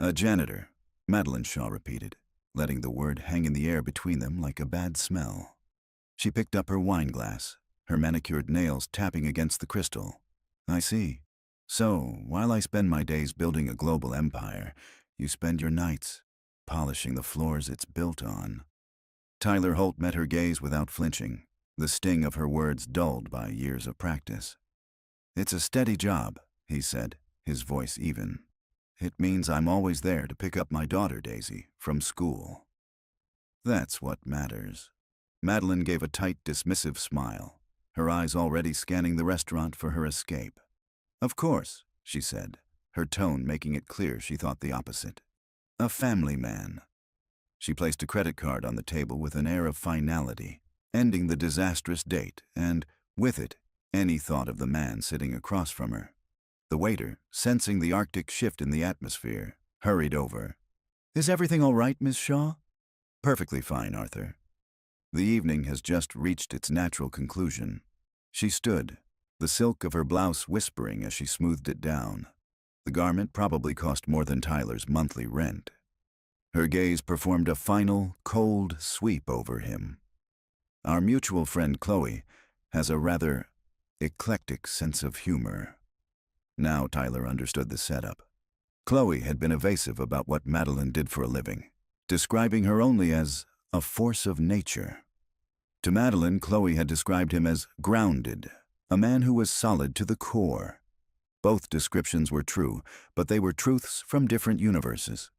A janitor, Madeline Shaw repeated, letting the word hang in the air between them like a bad smell. She picked up her wine glass, her manicured nails tapping against the crystal. I see. So, while I spend my days building a global empire, you spend your nights polishing the floors it's built on. Tyler Holt met her gaze without flinching, the sting of her words dulled by years of practice. It's a steady job, he said, his voice even. It means I'm always there to pick up my daughter, Daisy, from school. That's what matters. Madeline gave a tight, dismissive smile, her eyes already scanning the restaurant for her escape. Of course, she said, her tone making it clear she thought the opposite. A family man. She placed a credit card on the table with an air of finality, ending the disastrous date and, with it, any thought of the man sitting across from her. The waiter, sensing the Arctic shift in the atmosphere, hurried over. Is everything all right, Miss Shaw? Perfectly fine, Arthur. The evening has just reached its natural conclusion. She stood, the silk of her blouse whispering as she smoothed it down. The garment probably cost more than Tyler's monthly rent. Her gaze performed a final, cold sweep over him. Our mutual friend Chloe has a rather eclectic sense of humor. Now Tyler understood the setup. Chloe had been evasive about what Madeline did for a living, describing her only as a force of nature. To Madeline, Chloe had described him as grounded, a man who was solid to the core. Both descriptions were true, but they were truths from different universes.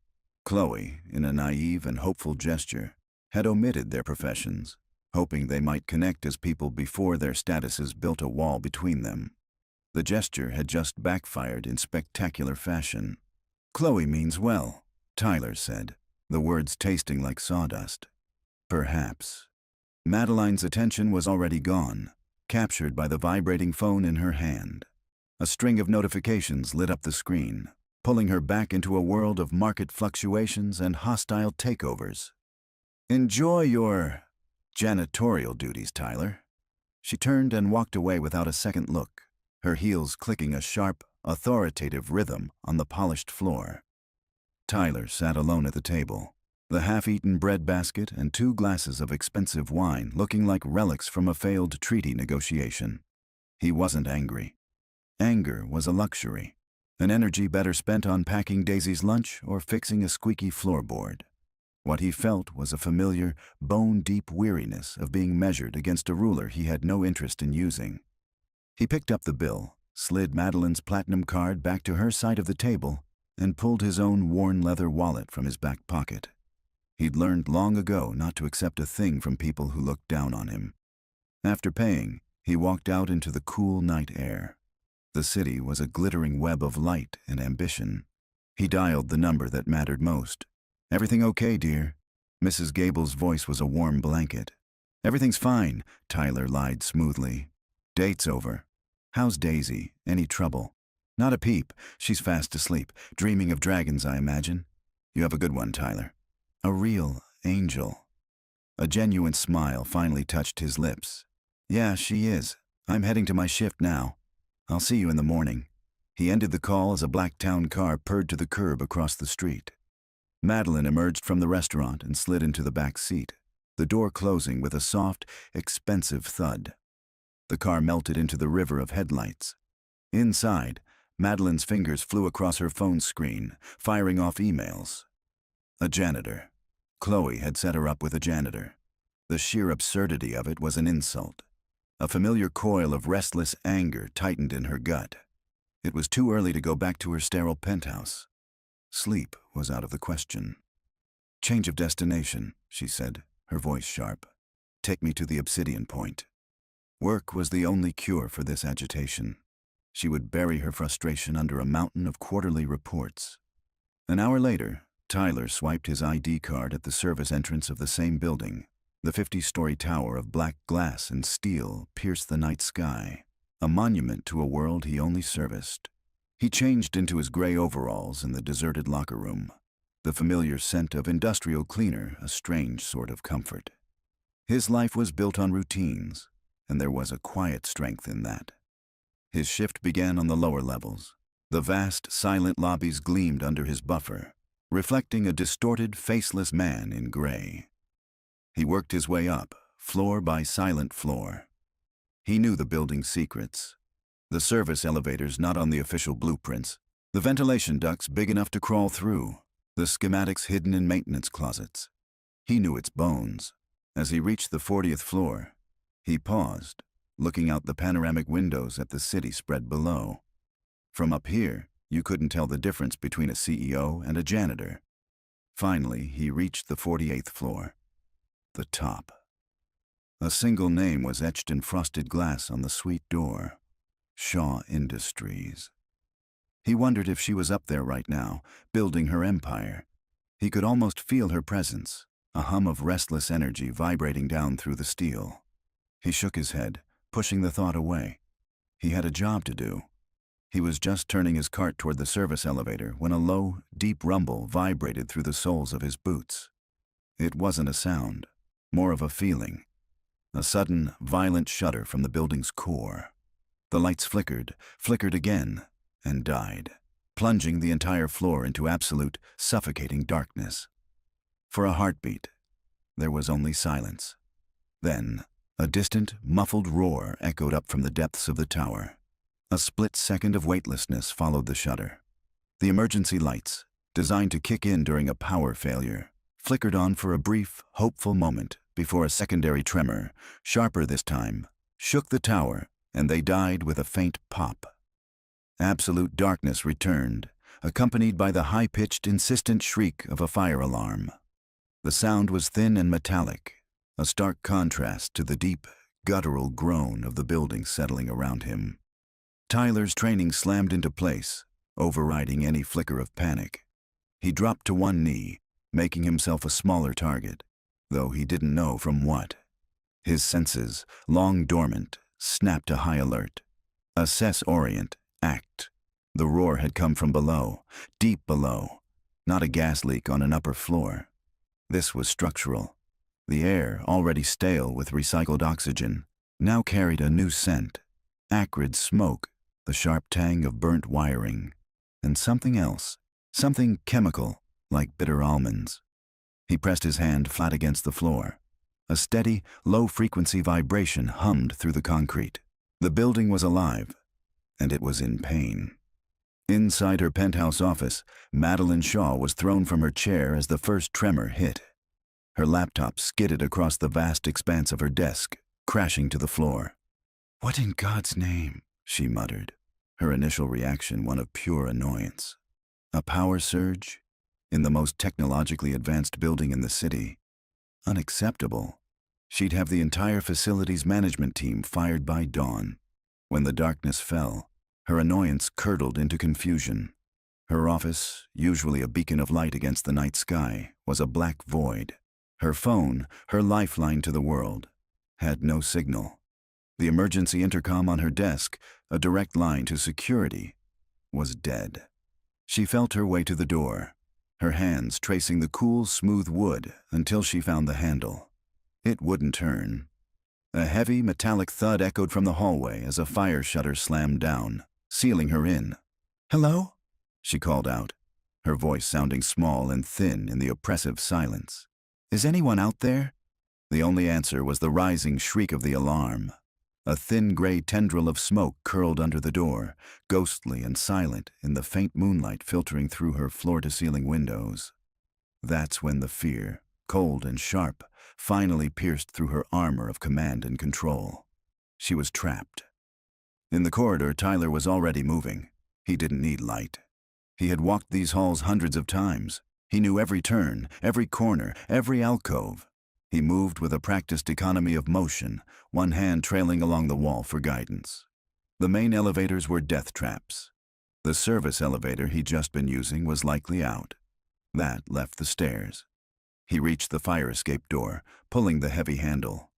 Chloe, in a naive and hopeful gesture, had omitted their professions, hoping they might connect as people before their statuses built a wall between them. The gesture had just backfired in spectacular fashion. Chloe means well, Tyler said, the words tasting like sawdust. Perhaps. Madeline's attention was already gone, captured by the vibrating phone in her hand. A string of notifications lit up the screen, pulling her back into a world of market fluctuations and hostile takeovers. Enjoy your janitorial duties, Tyler. She turned and walked away without a second look, her heels clicking a sharp, authoritative rhythm on the polished floor. Tyler sat alone at the table, the half-eaten bread basket and 2 glasses of expensive wine looking like relics from a failed treaty negotiation. He wasn't angry. Anger was a luxury, an energy better spent on packing Daisy's lunch or fixing a squeaky floorboard. What he felt was a familiar, bone-deep weariness of being measured against a ruler he had no interest in using. He picked up the bill, slid Madeline's platinum card back to her side of the table, and pulled his own worn leather wallet from his back pocket. He'd learned long ago not to accept a thing from people who looked down on him. After paying, he walked out into the cool night air. The city was a glittering web of light and ambition. He dialed the number that mattered most. Everything okay, dear? Mrs. Gable's voice was a warm blanket. Everything's fine, Tyler lied smoothly. Date's over. How's Daisy? Any trouble? Not a peep. She's fast asleep, dreaming of dragons, I imagine. You have a good one, Tyler. A real angel. A genuine smile finally touched his lips. Yeah, she is. I'm heading to my shift now. I'll see you in the morning. He ended the call as a black town car purred to the curb across the street. Madeline emerged from the restaurant and slid into the back seat, the door closing with a soft, expensive thud. The car melted into the river of headlights. Inside, Madeline's fingers flew across her phone screen, firing off emails. A janitor. Chloe had set her up with a janitor. The sheer absurdity of it was an insult. A familiar coil of restless anger tightened in her gut. It was too early to go back to her sterile penthouse. Sleep was out of the question. Change of destination, she said, her voice sharp. Take me to the Obsidian Point. Work was the only cure for this agitation. She would bury her frustration under a mountain of quarterly reports. An hour later, Tyler swiped his ID card at the service entrance of the same building. The 50-story tower of black glass and steel pierced the night sky, a monument to a world he only serviced. He changed into his gray overalls in the deserted locker room, the familiar scent of industrial cleaner a strange sort of comfort. His life was built on routines, and there was a quiet strength in that. His shift began on the lower levels. The vast, silent lobbies gleamed under his buffer, reflecting a distorted, faceless man in gray. He worked his way up, floor by silent floor. He knew the building's secrets. The service elevators not on the official blueprints, the ventilation ducts big enough to crawl through, the schematics hidden in maintenance closets. He knew its bones. As he reached the 40th floor, he paused, looking out the panoramic windows at the city spread below. From up here, you couldn't tell the difference between a CEO and a janitor. Finally, he reached the 48th floor. The top. A single name was etched in frosted glass on the suite door. Shaw Industries. He wondered if she was up there right now, building her empire. He could almost feel her presence, a hum of restless energy vibrating down through the steel. He shook his head, pushing the thought away. He had a job to do. He was just turning his cart toward the service elevator when a low, deep rumble vibrated through the soles of his boots. It wasn't a sound, more of a feeling. A sudden, violent shudder from the building's core. The lights flickered, flickered again, and died, plunging the entire floor into absolute, suffocating darkness. For a heartbeat, there was only silence. Then, a distant, muffled roar echoed up from the depths of the tower. A split second of weightlessness followed the shudder. The emergency lights, designed to kick in during a power failure, flickered on for a brief, hopeful moment before a secondary tremor, sharper this time, shook the tower, and they died with a faint pop. Absolute darkness returned, accompanied by the high-pitched, insistent shriek of a fire alarm. The sound was thin and metallic, a stark contrast to the deep, guttural groan of the building settling around him. Tyler's training slammed into place, overriding any flicker of panic. He dropped to one knee, making himself a smaller target, though he didn't know from what. His senses, long dormant, snapped to high alert. Assess, orient, act. The roar had come from below, deep below, not a gas leak on an upper floor. This was structural. The air, already stale with recycled oxygen, now carried a new scent. Acrid smoke, the sharp tang of burnt wiring, and something else, something chemical, like bitter almonds. He pressed his hand flat against the floor. A steady, low-frequency vibration hummed through the concrete. The building was alive, and it was in pain. Inside her penthouse office, Madeline Shaw was thrown from her chair as the first tremor hit. Her laptop skidded across the vast expanse of her desk, crashing to the floor. "What in God's name?" she muttered, her initial reaction one of pure annoyance. A power surge? In the most technologically advanced building in the city? Unacceptable. She'd have the entire facilities management team fired by dawn. When the darkness fell, her annoyance curdled into confusion. Her office, usually a beacon of light against the night sky, was a black void. Her phone, her lifeline to the world, had no signal. The emergency intercom on her desk, a direct line to security, was dead. She felt her way to the door, her hands tracing the cool, smooth wood until she found the handle. It wouldn't turn. A heavy, metallic thud echoed from the hallway as a fire shutter slammed down, sealing her in. "Hello?" she called out, her voice sounding small and thin in the oppressive silence. "Is anyone out there?" The only answer was the rising shriek of the alarm. A thin gray tendril of smoke curled under the door, ghostly and silent in the faint moonlight filtering through her floor-to-ceiling windows. That's when the fear, cold and sharp, finally pierced through her armor of command and control. She was trapped. In the corridor, Tyler was already moving. He didn't need light. He had walked these halls hundreds of times. He knew every turn, every corner, every alcove. He moved with a practiced economy of motion, one hand trailing along the wall for guidance. The main elevators were death traps. The service elevator he'd just been using was likely out. That left the stairs. He reached the fire escape door, pulling the heavy handle.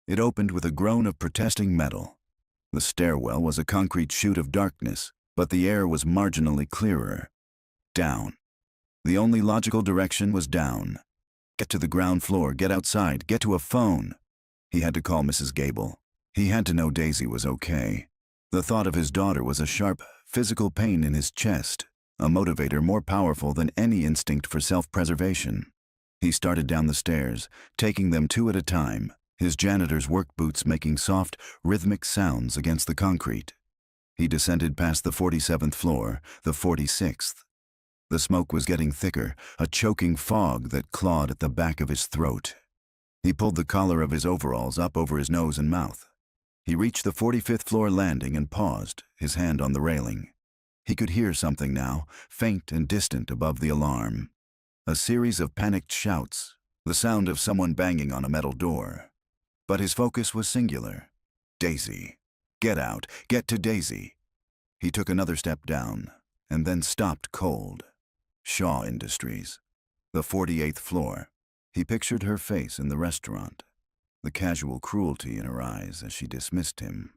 It opened with a groan of protesting metal. The stairwell was a concrete chute of darkness, but the air was marginally clearer. Down. The only logical direction was down. Get to the ground floor, get outside, get to a phone. He had to call Mrs. Gable. He had to know Daisy was okay. The thought of his daughter was a sharp, physical pain in his chest, a motivator more powerful than any instinct for self-preservation. He started down the stairs, taking them two at a time, his janitor's work boots making soft, rhythmic sounds against the concrete. He descended past the 47th floor, the 46th. The smoke was getting thicker, a choking fog that clawed at the back of his throat. He pulled the collar of his overalls up over his nose and mouth. He reached the 45th floor landing and paused, his hand on the railing. He could hear something now, faint and distant above the alarm. A series of panicked shouts, the sound of someone banging on a metal door. But his focus was singular. Daisy. Get out. Get to Daisy. He took another step down, and then stopped cold. Shaw Industries. The 48th floor. He pictured her face in the restaurant, the casual cruelty in her eyes as she dismissed him.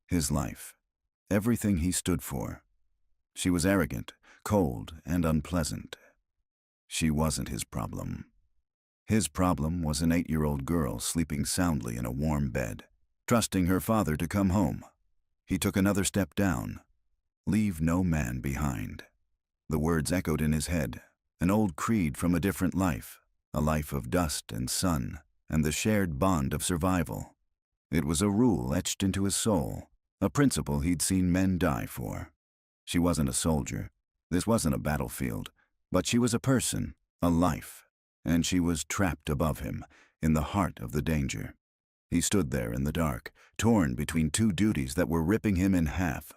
His life. Everything he stood for. She was arrogant, cold, and unpleasant. She wasn't his problem. His problem was an 8-year-old girl sleeping soundly in a warm bed, trusting her father to come home. He took another step down. Leave no man behind. The words echoed in his head, an old creed from a different life, a life of dust and sun, and the shared bond of survival. It was a rule etched into his soul, a principle he'd seen men die for. She wasn't a soldier. This wasn't a battlefield. But she was a person, a life, and she was trapped above him, in the heart of the danger. He stood there in the dark, torn between two duties that were ripping him in half.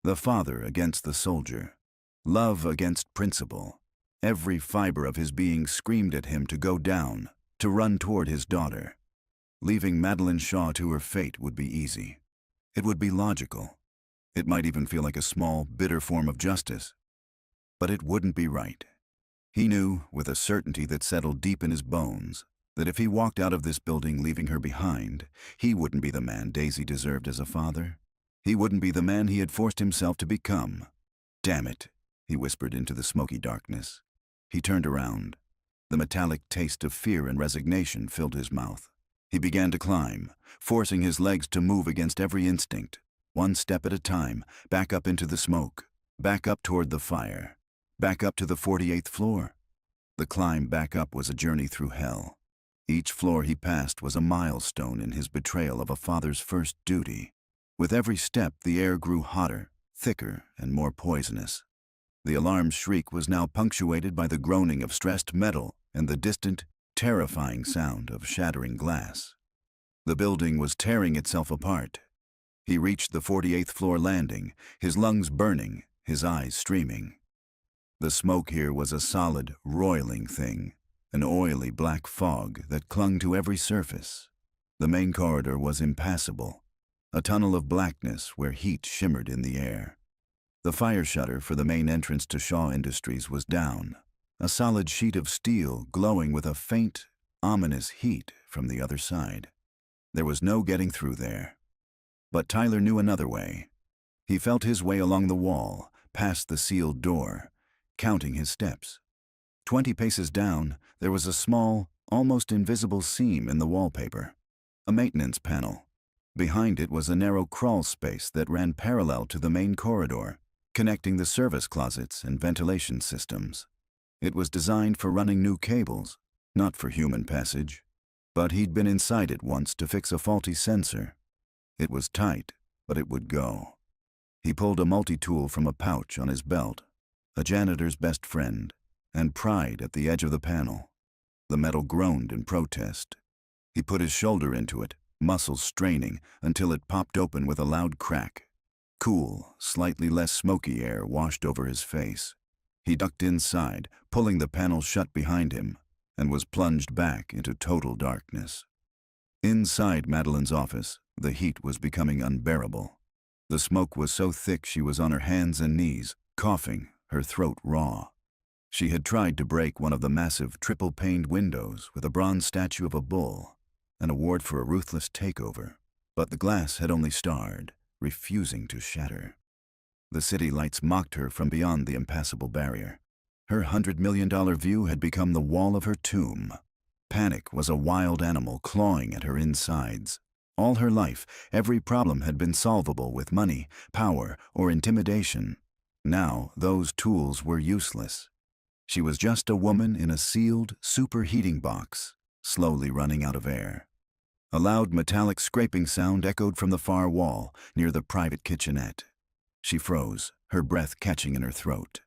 The father against the soldier. Love against principle. Every fiber of his being screamed at him to go down, to run toward his daughter. Leaving Madeline Shaw to her fate would be easy. It would be logical. It might even feel like a small, bitter form of justice. But it wouldn't be right. He knew, with a certainty that settled deep in his bones, that if he walked out of this building leaving her behind, he wouldn't be the man Daisy deserved as a father. He wouldn't be the man he had forced himself to become. Damn it, he whispered into the smoky darkness. He turned around. The metallic taste of fear and resignation filled his mouth. He began to climb, forcing his legs to move against every instinct, one step at a time, back up into the smoke, back up toward the fire. Back up to the 48th floor. The climb back up was a journey through hell. Each floor he passed was a milestone in his betrayal of a father's first duty. With every step, the air grew hotter, thicker, and more poisonous. The alarm shriek was now punctuated by the groaning of stressed metal and the distant, terrifying sound of shattering glass. The building was tearing itself apart. He reached the 48th floor landing, his lungs burning, his eyes streaming. The smoke here was a solid, roiling thing, an oily black fog that clung to every surface. The main corridor was impassable, a tunnel of blackness where heat shimmered in the air. The fire shutter for the main entrance to Shaw Industries was down, a solid sheet of steel glowing with a faint, ominous heat from the other side. There was no getting through there. But Tyler knew another way. He felt his way along the wall, past the sealed door, counting his steps. 20 paces down, there was a small, almost invisible seam in the wallpaper, a maintenance panel. Behind it was a narrow crawl space that ran parallel to the main corridor, connecting the service closets and ventilation systems. It was designed for running new cables, not for human passage. But he'd been inside it once to fix a faulty sensor. It was tight, but it would go. He pulled a multi-tool from a pouch on his belt, a janitor's best friend, and pried at the edge of the panel. The metal groaned in protest. He put his shoulder into it, muscles straining, until it popped open with a loud crack. Cool, slightly less smoky air washed over his face. He ducked inside, pulling the panel shut behind him, and was plunged back into total darkness. Inside Madeline's office, the heat was becoming unbearable. The smoke was so thick she was on her hands and knees, coughing, her throat raw. She had tried to break one of the massive triple-paned windows with a bronze statue of a bull, an award for a ruthless takeover, but the glass had only starred, refusing to shatter. The city lights mocked her from beyond the impassable barrier. Her $100 million view had become the wall of her tomb. Panic was a wild animal clawing at her insides. All her life, every problem had been solvable with money, power, or intimidation. Now, those tools were useless. She was just a woman in a sealed, superheating box, slowly running out of air. A loud metallic scraping sound echoed from the far wall, near the private kitchenette. She froze, her breath catching in her throat.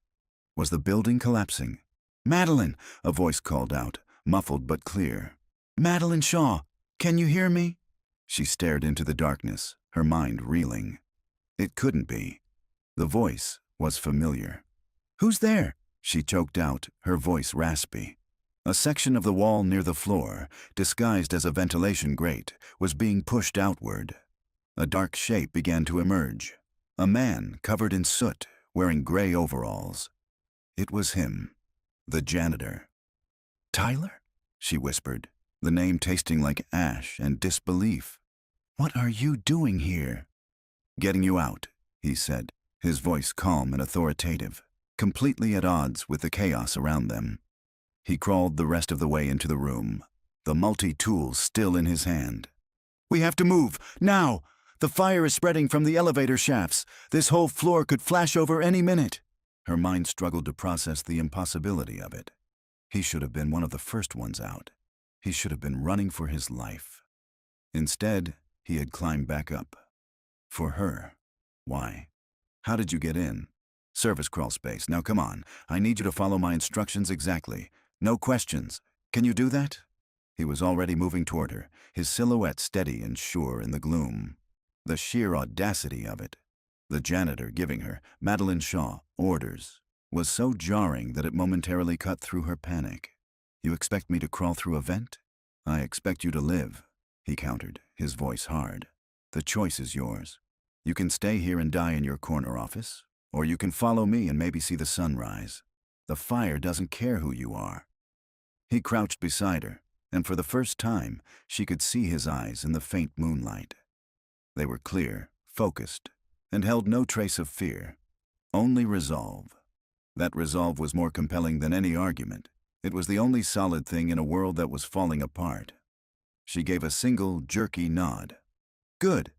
Was the building collapsing? "Madeline!" a voice called out, muffled but clear. "Madeline Shaw, can you hear me?" She stared into the darkness, her mind reeling. It couldn't be. The voice was familiar. "Who's there?" she choked out, her voice raspy. A section of the wall near the floor, disguised as a ventilation grate, was being pushed outward. A dark shape began to emerge. A man covered in soot, wearing gray overalls. It was him, the janitor. "Tyler?" she whispered, the name tasting like ash and disbelief. "What are you doing here?" "Getting you out," he said, his voice calm and authoritative, completely at odds with the chaos around them. He crawled the rest of the way into the room, the multi-tool still in his hand. "We have to move, now! The fire is spreading from the elevator shafts. This whole floor could flash over any minute." Her mind struggled to process the impossibility of it. He should have been one of the first ones out. He should have been running for his life. Instead, he had climbed back up. For her. Why? "How did you get in?" "Service crawl space. Now come on. I need you to follow my instructions exactly. No questions. Can you do that?" He was already moving toward her, his silhouette steady and sure in the gloom. The sheer audacity of it. The janitor giving her, Madeline Shaw, orders, was so jarring that it momentarily cut through her panic. "You expect me to crawl through a vent?" "I expect you to live," he countered, his voice hard. "The choice is yours. You can stay here and die in your corner office, or you can follow me and maybe see the sunrise. The fire doesn't care who you are." He crouched beside her, and for the first time, she could see his eyes in the faint moonlight. They were clear, focused, and held no trace of fear, only resolve. That resolve was more compelling than any argument. It was the only solid thing in a world that was falling apart. She gave a single, jerky nod. "Good.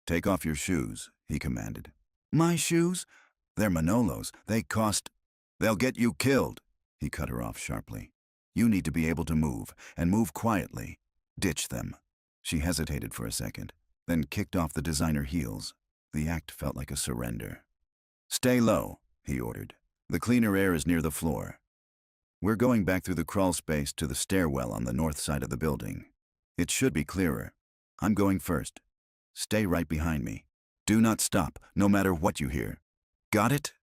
Take off your shoes," he commanded. "My shoes? They're Manolos. They cost—" "They'll get you killed," he cut her off sharply. "You need to be able to move, and move quietly. Ditch them." She hesitated for a second, then kicked off the designer heels. The act felt like a surrender. "Stay low," he ordered. "The cleaner air is near the floor. We're going back through the crawl space to the stairwell on the north side of the building. It should be clearer. I'm going first. Stay right behind me. Do not stop, no matter what you hear. Got it?"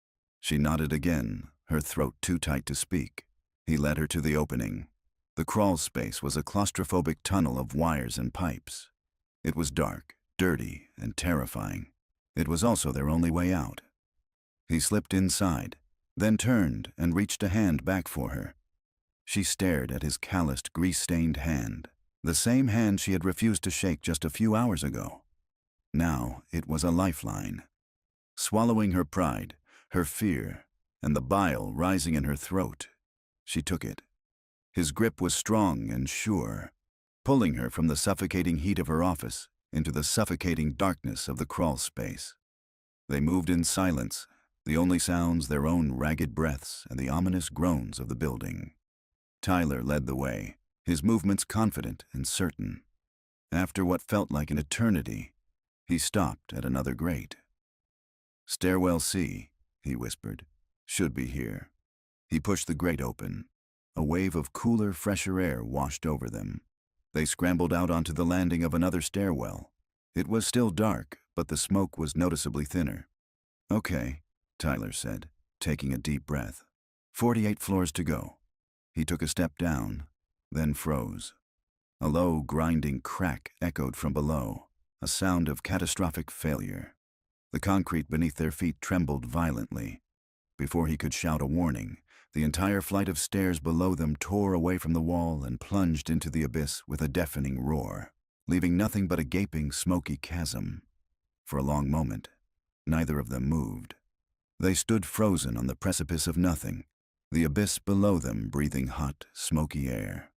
She nodded again, her throat too tight to speak. He led her to the opening. The crawl space was a claustrophobic tunnel of wires and pipes. It was dark, dirty, and terrifying. It was also their only way out. He slipped inside, then turned and reached a hand back for her. She stared at his calloused, grease-stained hand, the same hand she had refused to shake just a few hours ago. Now it was a lifeline. Swallowing her pride, her fear, and the bile rising in her throat, she took it. His grip was strong and sure, pulling her from the suffocating heat of her office into the suffocating darkness of the crawl space. They moved in silence, the only sounds their own ragged breaths and the ominous groans of the building. Tyler led the way, his movements confident and certain. After what felt like an eternity, he stopped at another grate. "Stairwell C," he whispered, "should be here." He pushed the grate open. A wave of cooler, fresher air washed over them. They scrambled out onto the landing of another stairwell. It was still dark, but the smoke was noticeably thinner. "Okay," Tyler said, taking a deep breath. 48 floors to go." He took a step down, then froze. A low, grinding crack echoed from below, a sound of catastrophic failure. The concrete beneath their feet trembled violently. Before he could shout a warning, the entire flight of stairs below them tore away from the wall and plunged into the abyss with a deafening roar, leaving nothing but a gaping, smoky chasm. For a long moment, neither of them moved. They stood frozen on the precipice of nothing, the abyss below them breathing hot, smoky air.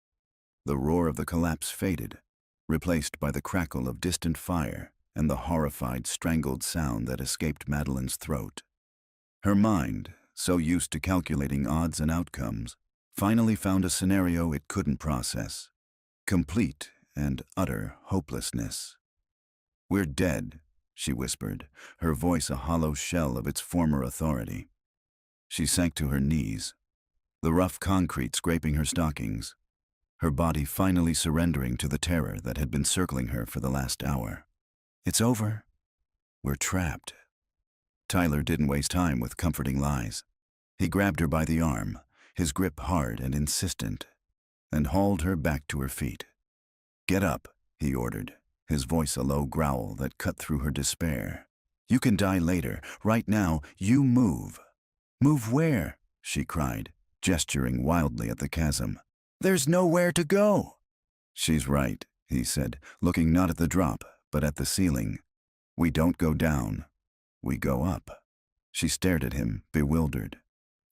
The roar of the collapse faded, replaced by the crackle of distant fire and the horrified, strangled sound that escaped Madeline's throat. Her mind, so used to calculating odds and outcomes, finally found a scenario it couldn't process. Complete and utter hopelessness. "We're dead," she whispered, her voice a hollow shell of its former authority. She sank to her knees, the rough concrete scraping her stockings, her body finally surrendering to the terror that had been circling her for the last hour. "It's over. We're trapped." Tyler didn't waste time with comforting lies. He grabbed her by the arm, his grip hard and insistent, and hauled her back to her feet. "Get up," he ordered, his voice a low growl that cut through her despair. "You can die later. Right now, you move." "Move where?" she cried, gesturing wildly at the chasm. "There's nowhere to go." "She's right," he said, looking not at the drop, but at the ceiling. "We don't go down. We go up." She stared at him, bewildered.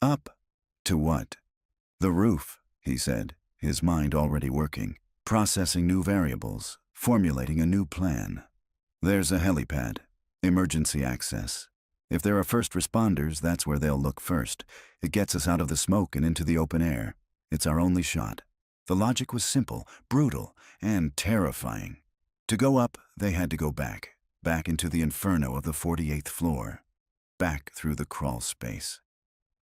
"Up? To what?" "The roof," he said, his mind already working, processing new variables, formulating a new plan. "There's a helipad. Emergency access. If there are first responders, that's where they'll look first. It gets us out of the smoke and into the open air. It's our only shot." The logic was simple, brutal, and terrifying. To go up, they had to go back into the inferno of the 48th floor, back through the crawl space.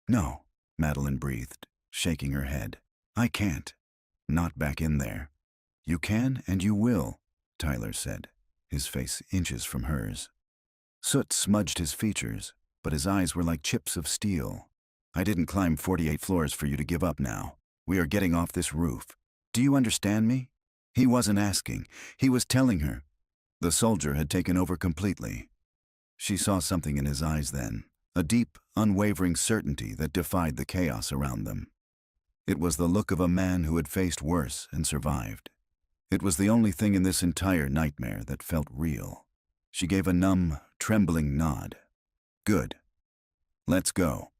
"No," Madeline breathed, shaking her head. "I can't. Not back in there." "You can and you will," Tyler said, his face inches from hers. Soot smudged his features, but his eyes were like chips of steel. "I didn't climb 48 floors for you to give up now. We are getting off this roof. Do you understand me?" He wasn't asking. He was telling her. The soldier had taken over completely. She saw something in his eyes then, a deep, unwavering certainty that defied the chaos around them. It was the look of a man who had faced worse and survived. It was the only thing in this entire nightmare that felt real. She gave a numb, trembling nod. "Good. Let's go."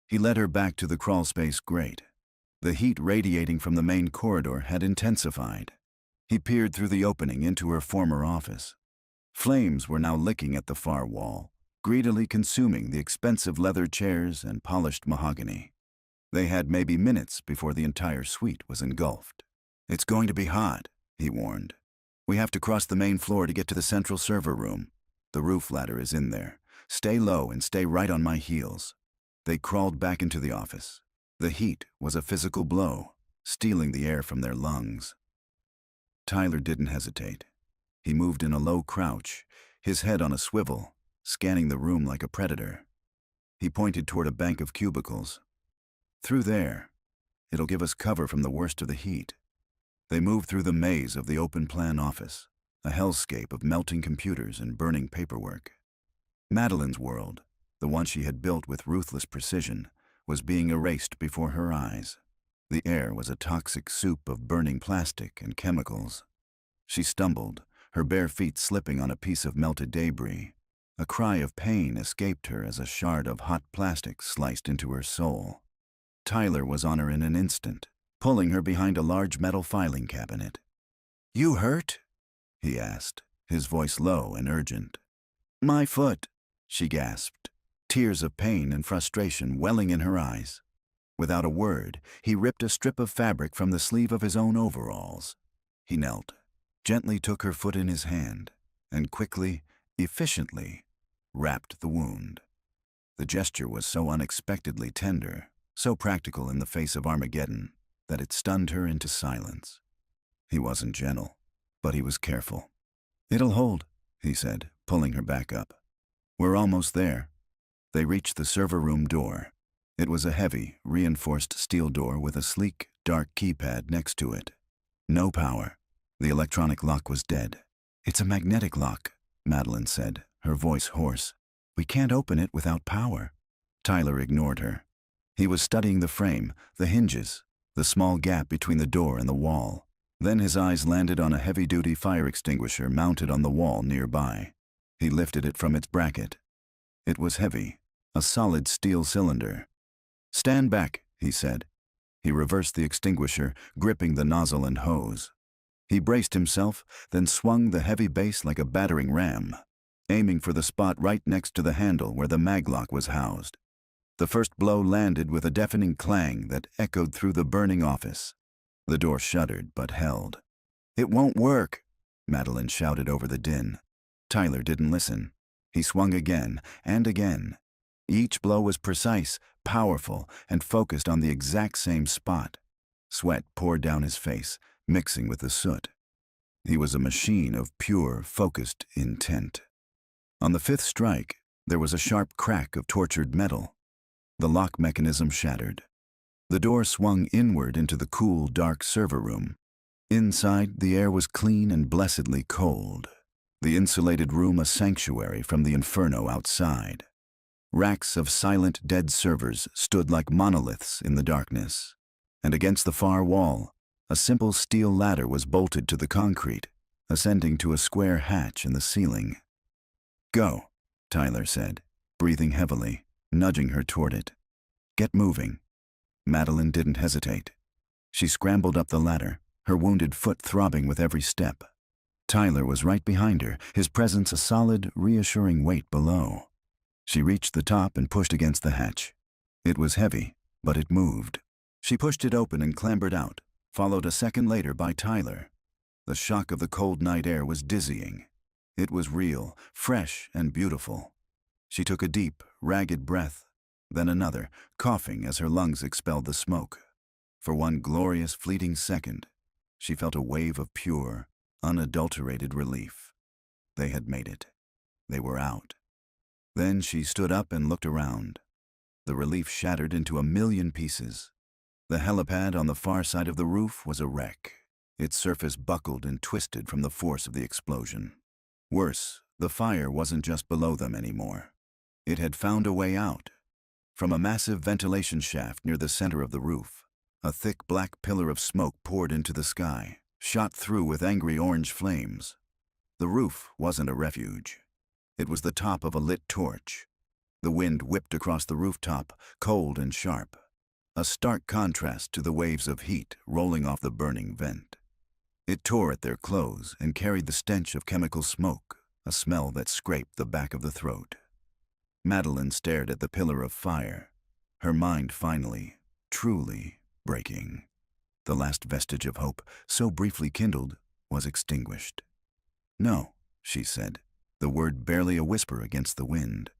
He led her back to the crawlspace grate. The heat radiating from the main corridor had intensified. He peered through the opening into her former office. Flames were now licking at the far wall, greedily consuming the expensive leather chairs and polished mahogany. They had maybe minutes before the entire suite was engulfed. "It's going to be hot," he warned. "We have to cross the main floor to get to the central server room. The roof ladder is in there. Stay low and stay right on my heels." They crawled back into the office. The heat was a physical blow, stealing the air from their lungs. Tyler didn't hesitate. He moved in a low crouch, his head on a swivel, scanning the room like a predator. He pointed toward a bank of cubicles. "Through there. It'll give us cover from the worst of the heat." They moved through the maze of the open-plan office, a hellscape of melting computers and burning paperwork. Madeline's world, the one she had built with ruthless precision, was being erased before her eyes. The air was a toxic soup of burning plastic and chemicals. She stumbled, her bare feet slipping on a piece of melted debris. A cry of pain escaped her as a shard of hot plastic sliced into her soul. Tyler was on her in an instant, pulling her behind a large metal filing cabinet. "You hurt?" he asked, his voice low and urgent. "My foot," she gasped, tears of pain and frustration welling in her eyes. Without a word, he ripped a strip of fabric from the sleeve of his own overalls. He knelt, gently took her foot in his hand, and quickly, efficiently, wrapped the wound. The gesture was so unexpectedly tender, so practical in the face of Armageddon, that it stunned her into silence. He wasn't gentle, but he was careful. "It'll hold," he said, pulling her back up. "We're almost there." They reached the server room door. It was a heavy, reinforced steel door with a sleek, dark keypad next to it. No power. The electronic lock was dead. "It's a magnetic lock," Madeline said, her voice hoarse. "We can't open it without power." Tyler ignored her. He was studying the frame, the hinges, the small gap between the door and the wall. Then his eyes landed on a heavy-duty fire extinguisher mounted on the wall nearby. He lifted it from its bracket. It was heavy, a solid steel cylinder. "Stand back," he said. He reversed the extinguisher, gripping the nozzle and hose. He braced himself, then swung the heavy base like a battering ram, aiming for the spot right next to the handle where the maglock was housed. The first blow landed with a deafening clang that echoed through the burning office. The door shuddered but held. "It won't work," Madeline shouted over the din. Tyler didn't listen. He swung again and again. Each blow was precise, powerful, and focused on the exact same spot. Sweat poured down his face, mixing with the soot. He was a machine of pure, focused intent. On the fifth strike, there was a sharp crack of tortured metal. The lock mechanism shattered. The door swung inward into the cool, dark server room. Inside, the air was clean and blessedly cold. The insulated room a sanctuary from the inferno outside. Racks of silent, dead servers stood like monoliths in the darkness. And against the far wall, a simple steel ladder was bolted to the concrete, ascending to a square hatch in the ceiling. "Go," Tyler said, breathing heavily, nudging her toward it. "Get moving." Madeline didn't hesitate. She scrambled up the ladder, her wounded foot throbbing with every step. Tyler was right behind her, his presence a solid, reassuring weight below. She reached the top and pushed against the hatch. It was heavy, but it moved. She pushed it open and clambered out, followed a second later by Tyler. The shock of the cold night air was dizzying. It was real, fresh, and beautiful. She took a deep, ragged breath, then another, coughing as her lungs expelled the smoke. For one glorious, fleeting second, she felt a wave of pure, unadulterated relief. They had made it. They were out. Then she stood up and looked around. The relief shattered into a million pieces. The helipad on the far side of the roof was a wreck. Its surface buckled and twisted from the force of the explosion. Worse, the fire wasn't just below them anymore. It had found a way out. From a massive ventilation shaft near the center of the roof, a thick black pillar of smoke poured into the sky, shot through with angry orange flames. The roof wasn't a refuge. It was the top of a lit torch. The wind whipped across the rooftop, cold and sharp, a stark contrast to the waves of heat rolling off the burning vent. It tore at their clothes and carried the stench of chemical smoke, a smell that scraped the back of the throat. Madeline stared at the pillar of fire, her mind finally, truly breaking. The last vestige of hope, so briefly kindled, was extinguished. "No," she said, the word barely a whisper against the wind.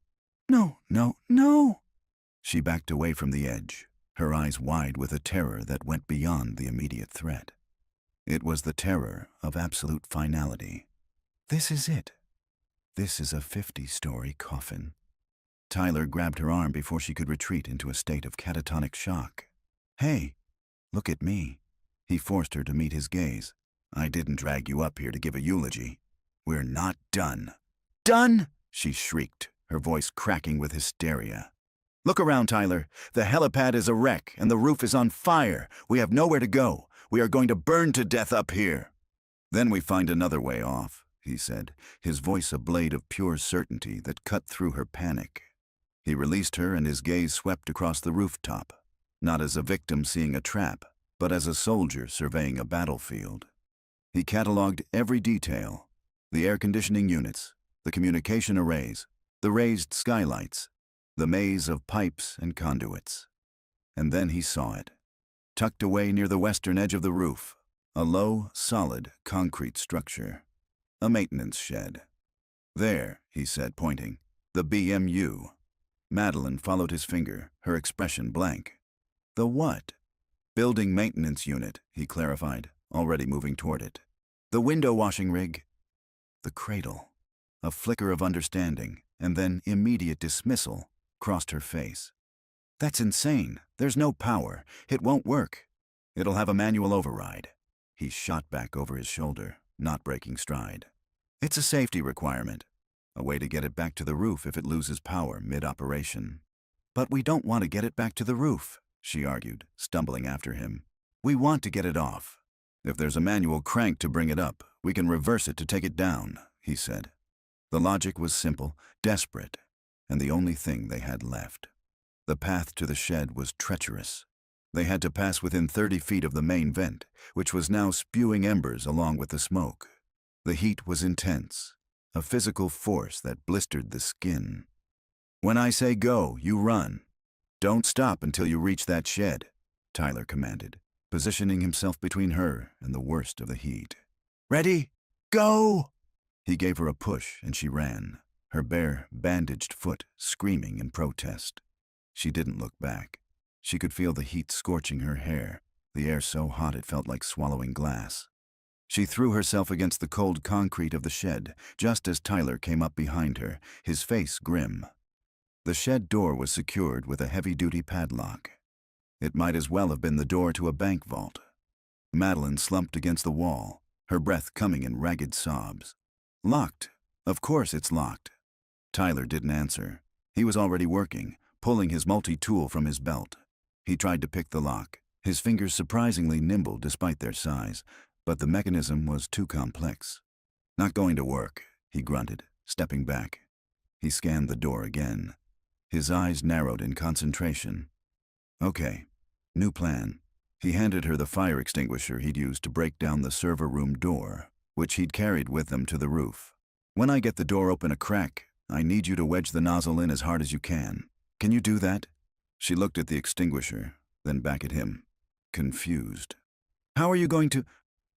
"No, no, no!" She backed away from the edge, her eyes wide with a terror that went beyond the immediate threat. It was the terror of absolute finality. This is it. This is a 50-story coffin. Tyler grabbed her arm before she could retreat into a state of catatonic shock. "Hey, look at me." He forced her to meet his gaze. "I didn't drag you up here to give a eulogy. We're not done." "Done?" she shrieked, her voice cracking with hysteria. "Look around, Tyler. The helipad is a wreck and the roof is on fire. We have nowhere to go. We are going to burn to death up here." "Then we find another way off," he said, his voice a blade of pure certainty that cut through her panic. He released her and his gaze swept across the rooftop, not as a victim seeing a trap, but as a soldier surveying a battlefield. He cataloged every detail: the air conditioning units, the communication arrays, the raised skylights, the maze of pipes and conduits. And then he saw it. Tucked away near the western edge of the roof, a low, solid, concrete structure. A maintenance shed. "There," he said, pointing. "The BMU." Madeline followed his finger, her expression blank. "The what?" "Building maintenance unit," he clarified, already moving toward it. "The window washing rig." The cradle. A flicker of understanding, and then immediate dismissal, crossed her face. "That's insane. There's no power. It won't work. It'll have a manual override." He shot back over his shoulder, not breaking stride. "It's a safety requirement. A way to get it back to the roof if it loses power mid-operation." "But we don't want to get it back to the roof," she argued, stumbling after him. "We want to get it off." "If there's a manual crank to bring it up, we can reverse it to take it down," he said. The logic was simple, desperate, and the only thing they had left. The path to the shed was treacherous. They had to pass within 30 feet of the main vent, which was now spewing embers along with the smoke. The heat was intense, a physical force that blistered the skin. "When I say go, you run." Don't stop until you reach that shed, Tyler commanded, positioning himself between her and the worst of the heat. Ready? Go! He gave her a push and she ran, her bare, bandaged foot screaming in protest. She didn't look back. She could feel the heat scorching her hair, the air so hot it felt like swallowing glass. She threw herself against the cold concrete of the shed, just as Tyler came up behind her, his face grim. The shed door was secured with a heavy-duty padlock. It might as well have been the door to a bank vault. Madeline slumped against the wall, her breath coming in ragged sobs. Locked. Of course it's locked. Tyler didn't answer. He was already working, pulling his multi-tool from his belt. He tried to pick the lock, his fingers surprisingly nimble despite their size, but the mechanism was too complex. Not going to work, he grunted, stepping back. He scanned the door again. His eyes narrowed in concentration. Okay, new plan. He handed her the fire extinguisher he'd used to break down the server room door, which he'd carried with him to the roof. When I get the door open a crack, I need you to wedge the nozzle in as hard as you can. Can you do that? She looked at the extinguisher, then back at him, confused. How are you going to?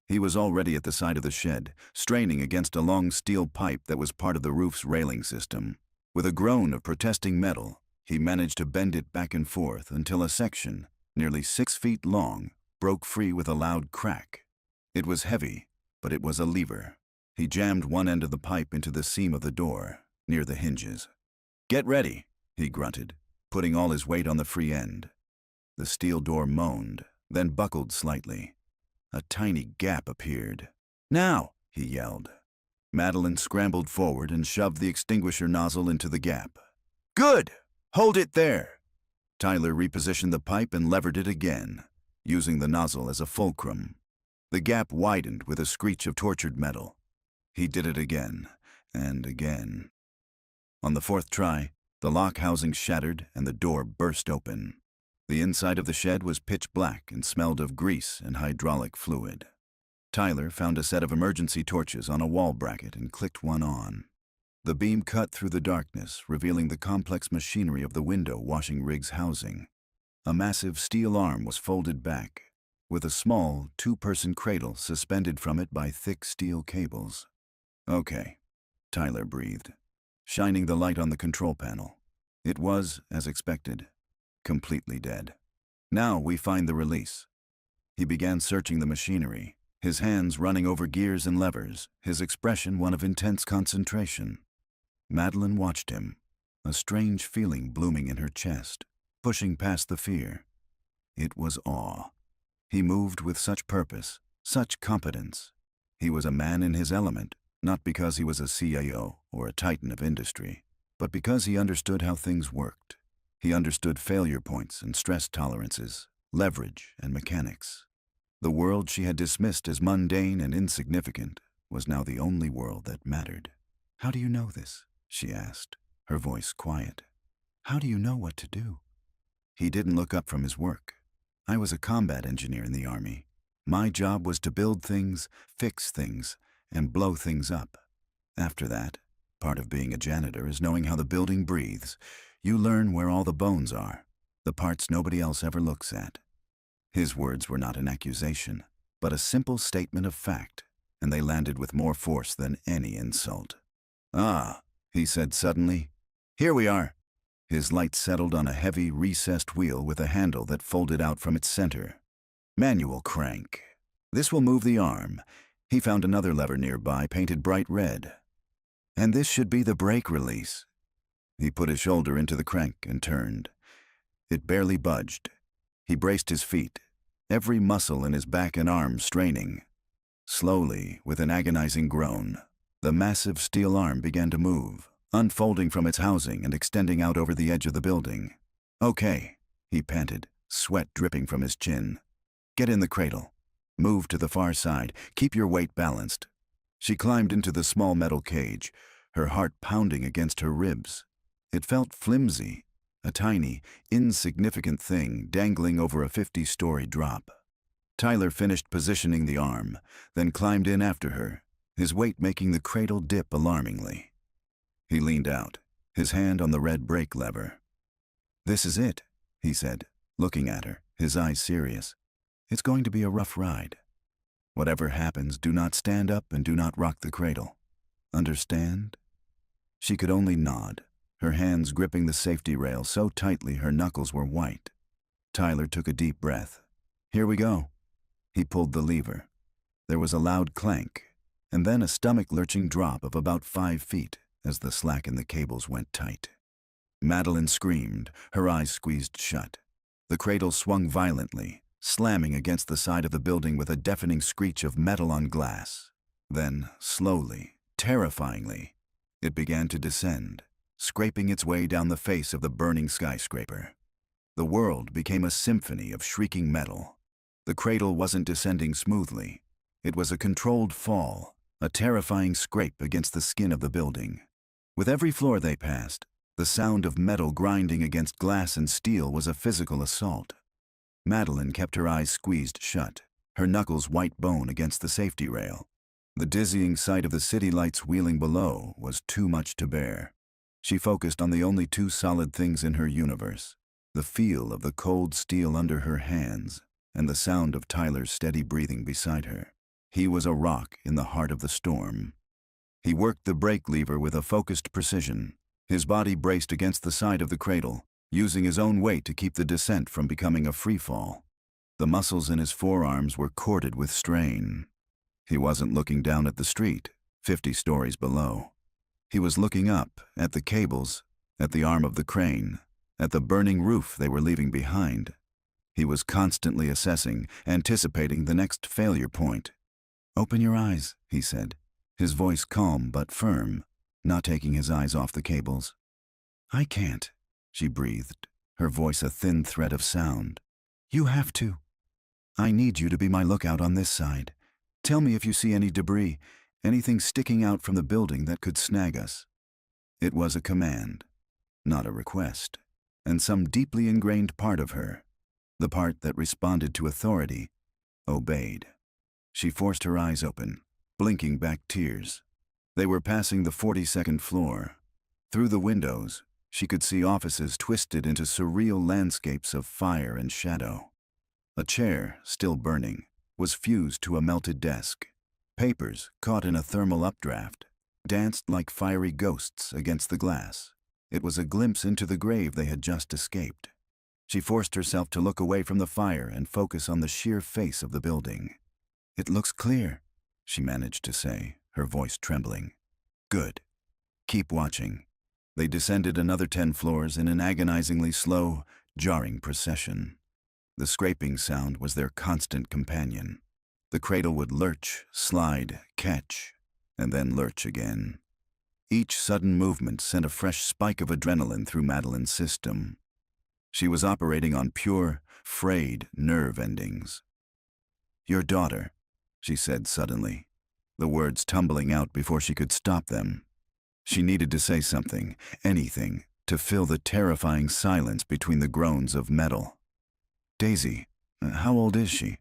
He was already at the side of the shed, straining against a long steel pipe that was part of the roof's railing system. With a groan of protesting metal, he managed to bend it back and forth until a section, nearly 6 feet long, broke free with a loud crack. It was heavy, but it was a lever. He jammed one end of the pipe into the seam of the door, near the hinges. Get ready, he grunted, putting all his weight on the free end. The steel door moaned, then buckled slightly. A tiny gap appeared. Now, he yelled. Madeline scrambled forward and shoved the extinguisher nozzle into the gap. Good! Hold it there! Tyler repositioned the pipe and levered it again, using the nozzle as a fulcrum. The gap widened with a screech of tortured metal. He did it again, and again. On the 4th try, the lock housing shattered and the door burst open. The inside of the shed was pitch black and smelled of grease and hydraulic fluid. Tyler found a set of emergency torches on a wall bracket and clicked one on. The beam cut through the darkness, revealing the complex machinery of the window washing rig's housing. A massive steel arm was folded back, with a small 2-person cradle suspended from it by thick steel cables. Okay, Tyler breathed, shining the light on the control panel. It was, as expected, completely dead. Now we find the release. He began searching the machinery, his hands running over gears and levers, his expression one of intense concentration. Madeline watched him, a strange feeling blooming in her chest, pushing past the fear. It was awe. He moved with such purpose, such competence. He was a man in his element, not because he was a CIO or a titan of industry, but because he understood how things worked. He understood failure points and stress tolerances, leverage and mechanics. The world she had dismissed as mundane and insignificant was now the only world that mattered. How do you know this? She asked, her voice quiet. How do you know what to do? He didn't look up from his work. I was a combat engineer in the Army. My job was to build things, fix things, and blow things up. After that, part of being a janitor is knowing how the building breathes. You learn where all the bones are, the parts nobody else ever looks at. His words were not an accusation, but a simple statement of fact, and they landed with more force than any insult. Ah, he said suddenly. Here we are. His light settled on a heavy, recessed wheel with a handle that folded out from its center. Manual crank. This will move the arm. He found another lever nearby, painted bright red. And this should be the brake release. He put his shoulder into the crank and turned. It barely budged. He braced his feet, every muscle in his back and arms straining. Slowly, with an agonizing groan, the massive steel arm began to move, unfolding from its housing and extending out over the edge of the building. Okay, he panted, sweat dripping from his chin. Get in the cradle. Move to the far side. Keep your weight balanced. She climbed into the small metal cage, her heart pounding against her ribs. It felt flimsy, a tiny, insignificant thing dangling over a 50-story drop. Tyler finished positioning the arm, then climbed in after her, his weight making the cradle dip alarmingly. He leaned out, his hand on the red brake lever. This is it, he said, looking at her, his eyes serious. "It's going to be a rough ride. Whatever happens, do not stand up and do not rock the cradle. Understand?" She could only nod, her hands gripping the safety rail so tightly her knuckles were white. Tyler took a deep breath. "Here we go." He pulled the lever. There was a loud clank, and then a stomach-lurching drop of about 5 feet as the slack in the cables went tight. Madeline screamed, her eyes squeezed shut. The cradle swung violently, slamming against the side of the building with a deafening screech of metal on glass. Then, slowly, terrifyingly, it began to descend, scraping its way down the face of the burning skyscraper. The world became a symphony of shrieking metal. The cradle wasn't descending smoothly. It was a controlled fall, a terrifying scrape against the skin of the building. With every floor they passed, the sound of metal grinding against glass and steel was a physical assault. Madeline kept her eyes squeezed shut, her knuckles white bone against the safety rail. The dizzying sight of the city lights wheeling below was too much to bear. She focused on the only two solid things in her universe, the feel of the cold steel under her hands and the sound of Tyler's steady breathing beside her. He was a rock in the heart of the storm. He worked the brake lever with a focused precision. His body braced against the side of the cradle, using his own weight to keep the descent from becoming a free fall. The muscles in his forearms were corded with strain. He wasn't looking down at the street, 50 stories below. He was looking up at the cables, at the arm of the crane, at the burning roof they were leaving behind. He was constantly assessing, anticipating the next failure point. "Open your eyes," he said, his voice calm but firm, not taking his eyes off the cables. "I can't," she breathed, her voice a thin thread of sound. "You have to. I need you to be my lookout on this side. Tell me if you see any debris, anything sticking out from the building that could snag us." It was a command, not a request, and some deeply ingrained part of her, the part that responded to authority, obeyed. She forced her eyes open, blinking back tears. They were passing the 42nd floor. Through the windows, she could see offices twisted into surreal landscapes of fire and shadow. A chair, still burning, was fused to a melted desk. Papers, caught in a thermal updraft, danced like fiery ghosts against the glass. It was a glimpse into the grave they had just escaped. She forced herself to look away from the fire and focus on the sheer face of the building. "It looks clear," she managed to say, her voice trembling. "Good. Keep watching." They descended another 10 floors in an agonizingly slow, jarring procession. The scraping sound was their constant companion. The cradle would lurch, slide, catch, and then lurch again. Each sudden movement sent a fresh spike of adrenaline through Madeline's system. She was operating on pure, frayed nerve endings. "Your daughter," she said suddenly, the words tumbling out before she could stop them. She needed to say something, anything, to fill the terrifying silence between the groans of metal. "Daisy, how old is she?"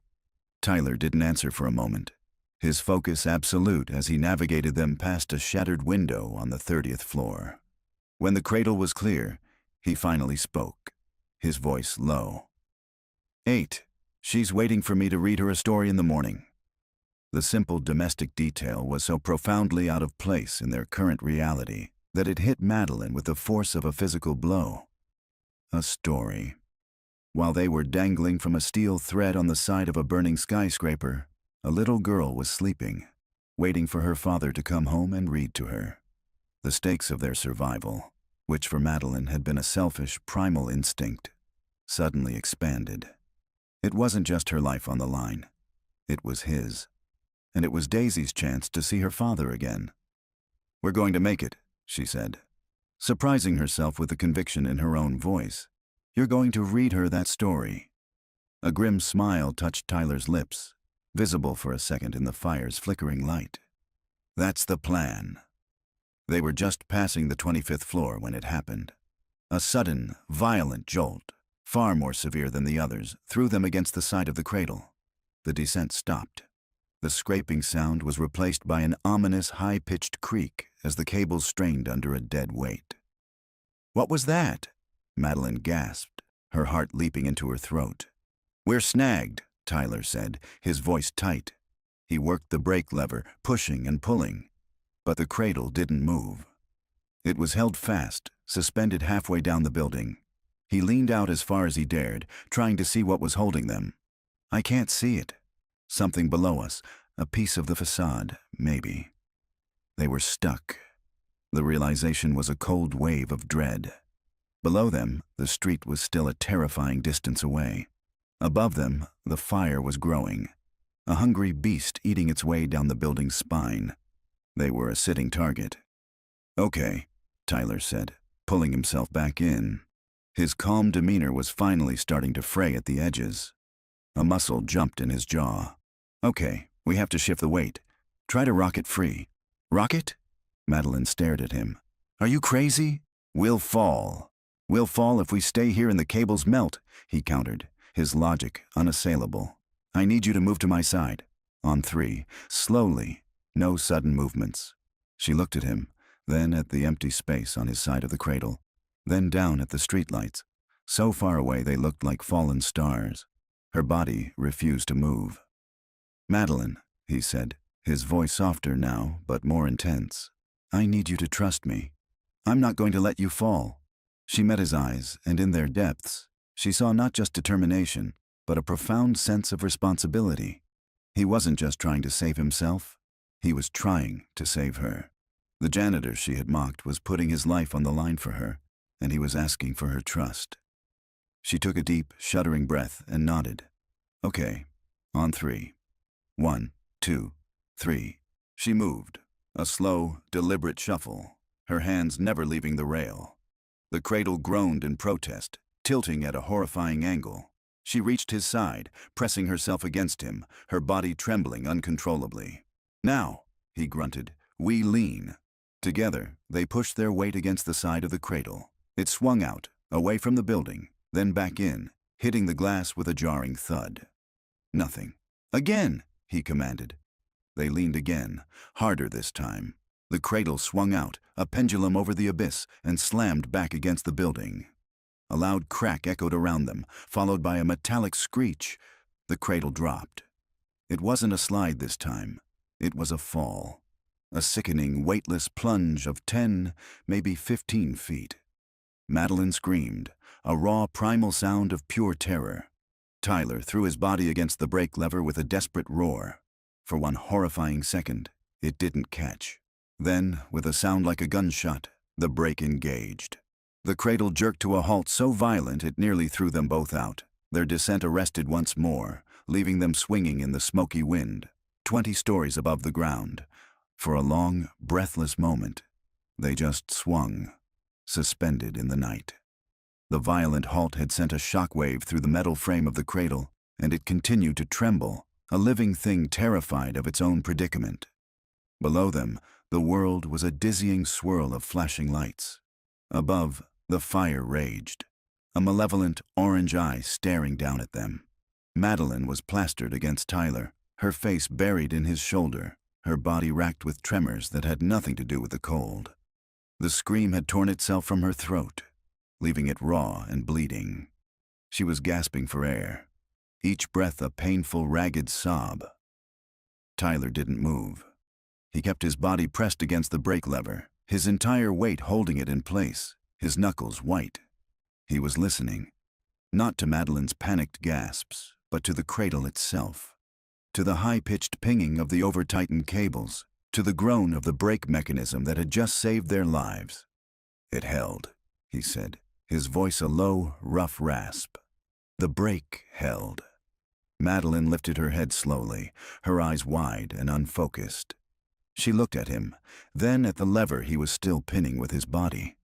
Tyler didn't answer for a moment, his focus absolute as he navigated them past a shattered window on the 30th floor. When the cradle was clear, he finally spoke, his voice low. 8. She's waiting for me to read her a story in the morning." The simple domestic detail was so profoundly out of place in their current reality that it hit Madeline with the force of a physical blow. A story. While they were dangling from a steel thread on the side of a burning skyscraper, a little girl was sleeping, waiting for her father to come home and read to her. The stakes of their survival, which for Madeline had been a selfish, primal instinct, suddenly expanded. It wasn't just her life on the line. It was his. And it was Daisy's chance to see her father again. "We're going to make it," she said, surprising herself with the conviction in her own voice. "You're going to read her that story." A grim smile touched Tyler's lips, visible for a second in the fire's flickering light. "That's the plan." They were just passing the 25th floor when it happened. A sudden, violent jolt, far more severe than the others, threw them against the side of the cradle. The descent stopped. The scraping sound was replaced by an ominous, high-pitched creak as the cables strained under a dead weight. "What was that?" Madeline gasped, her heart leaping into her throat. "We're snagged," Tyler said, his voice tight. He worked the brake lever, pushing and pulling. But the cradle didn't move. It was held fast, suspended halfway down the building. He leaned out as far as he dared, trying to see what was holding them. "I can't see it. Something below us, a piece of the facade, maybe." They were stuck. The realization was a cold wave of dread. Below them, the street was still a terrifying distance away. Above them, the fire was growing, a hungry beast eating its way down the building's spine. They were a sitting target. "Okay," Tyler said, pulling himself back in. His calm demeanor was finally starting to fray at the edges. A muscle jumped in his jaw. "Okay, we have to shift the weight. Try to rock it free." "Rocket?" Madeline stared at him. "Are you crazy?" "We'll fall. We'll fall if we stay here and the cables melt," he countered, his logic unassailable. "I need you to move to my side. On 3, slowly, no sudden movements." She looked at him, then at the empty space on his side of the cradle, then down at the streetlights. So far away they looked like fallen stars. Her body refused to move. "Madeline," he said, his voice softer now, but more intense. "I need you to trust me. I'm not going to let you fall." She met his eyes, and in their depths, she saw not just determination, but a profound sense of responsibility. He wasn't just trying to save himself, he was trying to save her. The janitor she had mocked was putting his life on the line for her, and he was asking for her trust. She took a deep, shuddering breath and nodded. "Okay, on 3. 1, 2, 3. She moved, a slow, deliberate shuffle, her hands never leaving the rail. The cradle groaned in protest, tilting at a horrifying angle. She reached his side, pressing herself against him, her body trembling uncontrollably. "Now," he grunted, "we lean." Together, they pushed their weight against the side of the cradle. It swung out, away from the building, then back in, hitting the glass with a jarring thud. "Nothing." "Again," he commanded. They leaned again, harder this time. The cradle swung out, a pendulum over the abyss, and slammed back against the building. A loud crack echoed around them, followed by a metallic screech. The cradle dropped. It wasn't a slide this time. It was a fall. A sickening, weightless plunge of 10, maybe 15 feet. Madeline screamed, a raw, primal sound of pure terror. Tyler threw his body against the brake lever with a desperate roar. For one horrifying second, it didn't catch. Then, with a sound like a gunshot, the brake engaged. The cradle jerked to a halt so violent it nearly threw them both out. Their descent arrested once more, leaving them swinging in the smoky wind, 20 stories above the ground. For a long, breathless moment, they just swung, suspended in the night. The violent halt had sent a shockwave through the metal frame of the cradle, and it continued to tremble, a living thing terrified of its own predicament. Below them, the world was a dizzying swirl of flashing lights. Above, the fire raged, a malevolent orange eye staring down at them. Madeline was plastered against Tyler, her face buried in his shoulder, her body racked with tremors that had nothing to do with the cold. The scream had torn itself from her throat, leaving it raw and bleeding. She was gasping for air, each breath a painful, ragged sob. Tyler didn't move. He kept his body pressed against the brake lever, his entire weight holding it in place, his knuckles white. He was listening, not to Madeline's panicked gasps, but to the cradle itself, to the high-pitched pinging of the over-tightened cables, to the groan of the brake mechanism that had just saved their lives. "It held," he said, his voice a low, rough rasp. The brake held. Madeline lifted her head slowly, her eyes wide and unfocused. She looked at him, then at the lever he was still pinning with his body.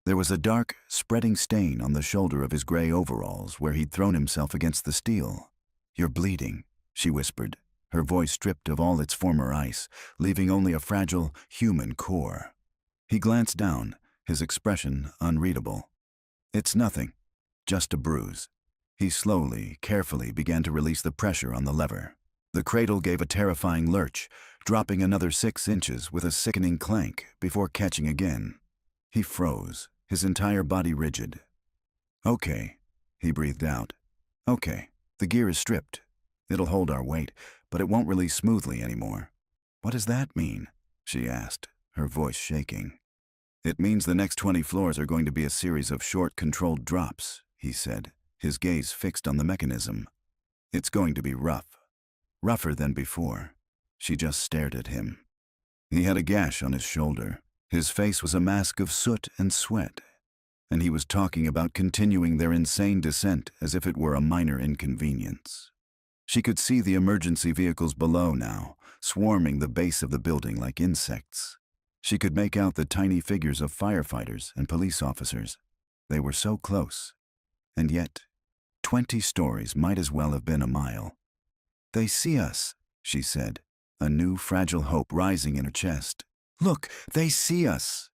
There was a dark, spreading stain on the shoulder of his gray overalls where he'd thrown himself against the steel. "You're bleeding," she whispered, her voice stripped of all its former ice, leaving only a fragile, human core. He glanced down, his expression unreadable. "It's nothing, just a bruise." He slowly, carefully began to release the pressure on the lever. The cradle gave a terrifying lurch, dropping another 6 inches with a sickening clank before catching again. He froze, his entire body rigid. "Okay," He breathed out. Okay, the gear is stripped. It'll hold our weight, but it won't release smoothly anymore. What does that mean? She asked, her voice shaking. It means the next 20 floors are going to be a series of short, controlled drops, he said, his gaze fixed on the mechanism. It's going to be rough. Rougher than before. She just stared at him. He had a gash on his shoulder. His face was a mask of soot and sweat. And he was talking about continuing their insane descent as if it were a minor inconvenience. She could see the emergency vehicles below now, swarming the base of the building like insects. She could make out the tiny figures of firefighters and police officers. They were so close. And yet, 20 stories might as well have been a mile. They see us, she said, a new fragile hope rising in her chest. Look, they see us!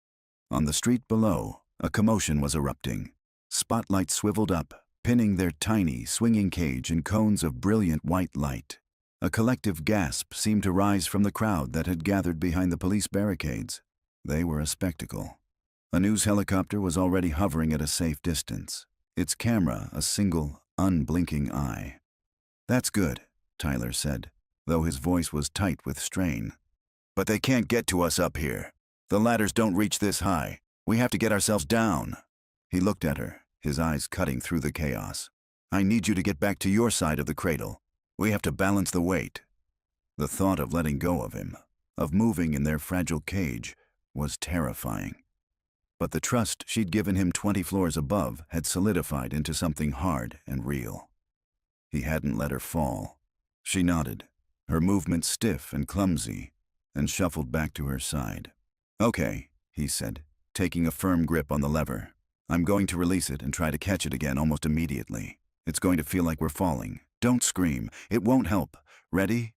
On the street below, a commotion was erupting. Spotlights swiveled up, pinning their tiny, swinging cage in cones of brilliant white light. A collective gasp seemed to rise from the crowd that had gathered behind the police barricades. They were a spectacle. A news helicopter was already hovering at a safe distance, its camera a single, unblinking eye. That's good, Tyler said, though his voice was tight with strain. But they can't get to us up here. The ladders don't reach this high. We have to get ourselves down. He looked at her, his eyes cutting through the chaos. I need you to get back to your side of the cradle. We have to balance the weight. The thought of letting go of him, of moving in their fragile cage, was terrifying. But the trust she'd given him 20 floors above had solidified into something hard and real. He hadn't let her fall. She nodded, her movements stiff and clumsy, and shuffled back to her side. Okay, he said, taking a firm grip on the lever. I'm going to release it and try to catch it again almost immediately. It's going to feel like we're falling. Don't scream. It won't help. Ready?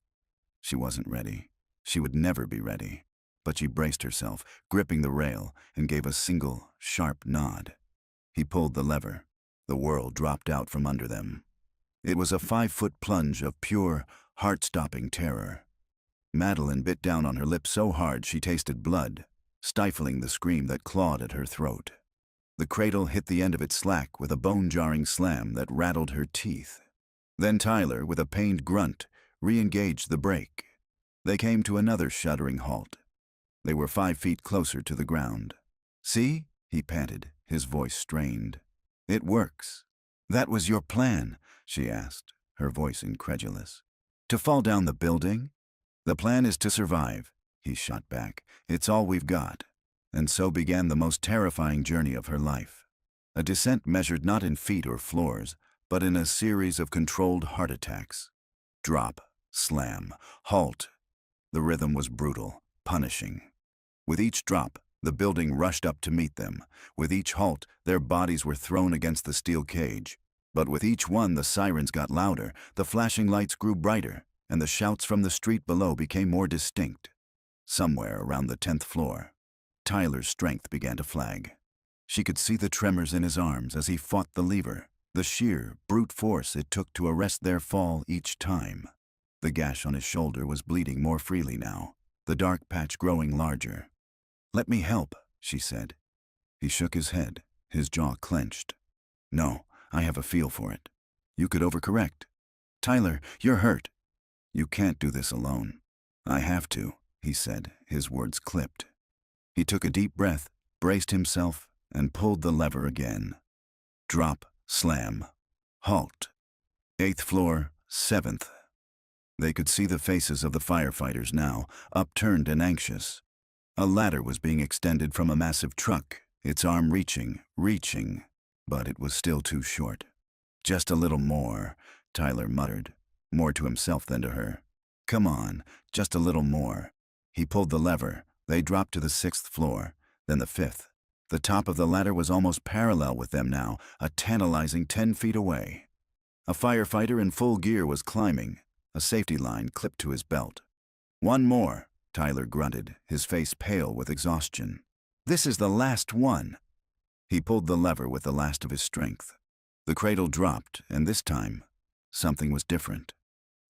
She wasn't ready. She would never be ready. But she braced herself, gripping the rail, and gave a single, sharp nod. He pulled the lever. The world dropped out from under them. It was a 5-foot plunge of pure, heart-stopping terror. Madeline bit down on her lip so hard she tasted blood, stifling the scream that clawed at her throat. The cradle hit the end of its slack with a bone-jarring slam that rattled her teeth. Then Tyler, with a pained grunt, re-engaged the brake. They came to another shuddering halt. They were 5 feet closer to the ground. See? He panted, his voice strained. It works. That was your plan, she asked, her voice incredulous. To fall down the building? The plan is to survive, he shot back. It's all we've got. And so began the most terrifying journey of her life. A descent measured not in feet or floors, but in a series of controlled heart attacks. Drop, slam, halt. The rhythm was brutal, punishing. With each drop, the building rushed up to meet them. With each halt, their bodies were thrown against the steel cage. But with each one, the sirens got louder, the flashing lights grew brighter, and the shouts from the street below became more distinct. Somewhere around the 10th floor, Tyler's strength began to flag. She could see the tremors in his arms as he fought the lever, the sheer, brute force it took to arrest their fall each time. The gash on his shoulder was bleeding more freely now, the dark patch growing larger. Let me help, she said. He shook his head, his jaw clenched. No, I have a feel for it. You could overcorrect. Tyler, you're hurt. You can't do this alone. I have to, he said, his words clipped. He took a deep breath, braced himself, and pulled the lever again. Drop, slam, halt. 8th floor, 7th. They could see the faces of the firefighters now, upturned and anxious. A ladder was being extended from a massive truck, its arm reaching, but it was still too short. Just a little more, Tyler muttered, more to himself than to her. Come on, just a little more. He pulled the lever. They dropped to the 6th floor, then the 5th. The top of the ladder was almost parallel with them now, a tantalizing 10 feet away. A firefighter in full gear was climbing, a safety line clipped to his belt. One more, Tyler grunted, his face pale with exhaustion. This is the last one. He pulled the lever with the last of his strength. The cradle dropped, and this time, something was different.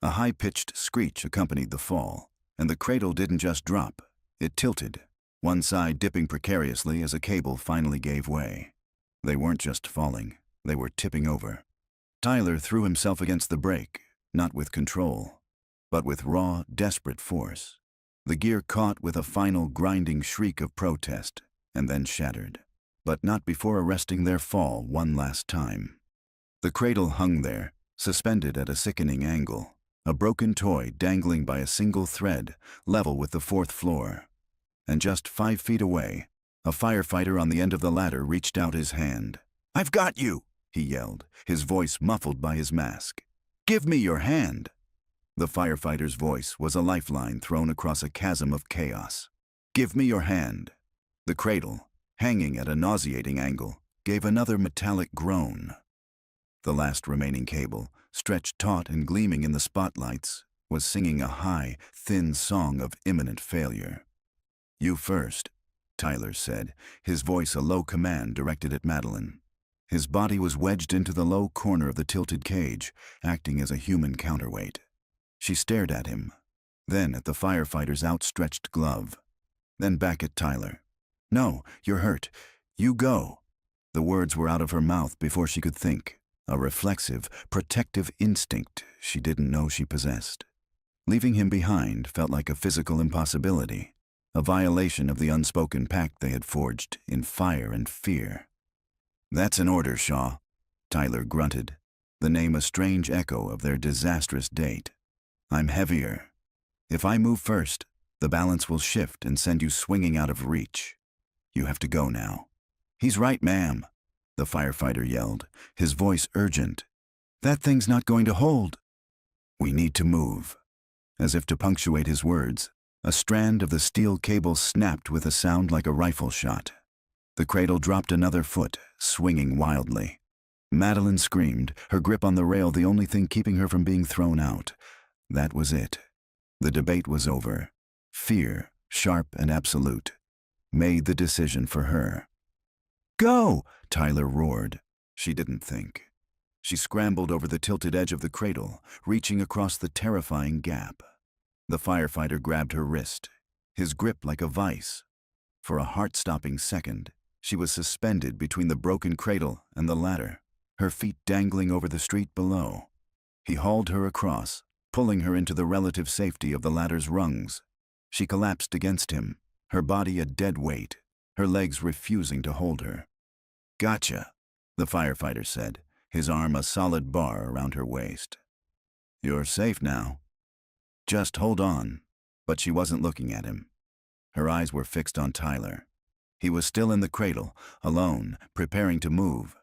A high-pitched screech accompanied the fall, and the cradle didn't just drop. It tilted, one side dipping precariously as a cable finally gave way. They weren't just falling, they were tipping over, Tyler threw himself against the brake, not with control, but with raw, desperate force. The gear caught with a final grinding shriek of protest, and then shattered, but not before arresting their fall one last time. The cradle hung there, suspended at a sickening angle, a broken toy dangling by a single thread, level with the fourth floor. And just 5 feet away, a firefighter on the end of the ladder reached out his hand. "I've got you!" he yelled, his voice muffled by his mask. "Give me your hand!" The firefighter's voice was a lifeline thrown across a chasm of chaos. "Give me your hand." The cradle, hanging at a nauseating angle, gave another metallic groan. The last remaining cable, stretched taut and gleaming in the spotlights, was singing a high, thin song of imminent failure. "You first," Tyler said, his voice a low command directed at Madeline. His body was wedged into the low corner of the tilted cage, acting as a human counterweight. She stared at him, then at the firefighter's outstretched glove, then back at Tyler. "No, you're hurt. You go." The words were out of her mouth before she could think, a reflexive, protective instinct she didn't know she possessed. Leaving him behind felt like a physical impossibility, a violation of the unspoken pact they had forged in fire and fear. "That's an order, Shaw," Tyler grunted, the name a strange echo of their disastrous date. "I'm heavier. If I move first, the balance will shift and send you swinging out of reach. You have to go now." "He's right, ma'am," the firefighter yelled, his voice urgent. "That thing's not going to hold." "We need to move." As if to punctuate his words, a strand of the steel cable snapped with a sound like a rifle shot. The cradle dropped another foot, swinging wildly. Madeline screamed, her grip on the rail the only thing keeping her from being thrown out. That was it. The debate was over. Fear, sharp and absolute, made the decision for her. "Go!" Tyler roared. She didn't think. She scrambled over the tilted edge of the cradle, reaching across the terrifying gap. The firefighter grabbed her wrist, his grip like a vice. For a heart-stopping second, she was suspended between the broken cradle and the ladder, her feet dangling over the street below. He hauled her across, pulling her into the relative safety of the ladder's rungs. She collapsed against him, her body a dead weight, her legs refusing to hold her. "Gotcha," the firefighter said, his arm a solid bar around her waist. "You're safe now. Just hold on." But she wasn't looking at him. Her eyes were fixed on Tyler. He was still in the cradle, alone, preparing to move.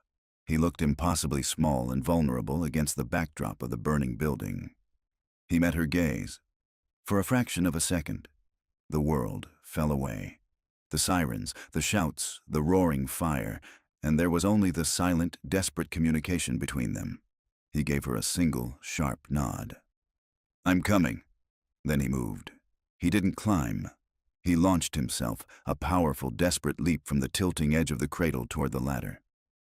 He looked impossibly small and vulnerable against the backdrop of the burning building. He met her gaze. For a fraction of a second, the world fell away. The sirens, the shouts, the roaring fire, and there was only the silent, desperate communication between them. He gave her a single, sharp nod. "I'm coming." Then he moved. He didn't climb. He launched himself, a powerful, desperate leap from the tilting edge of the cradle toward the ladder.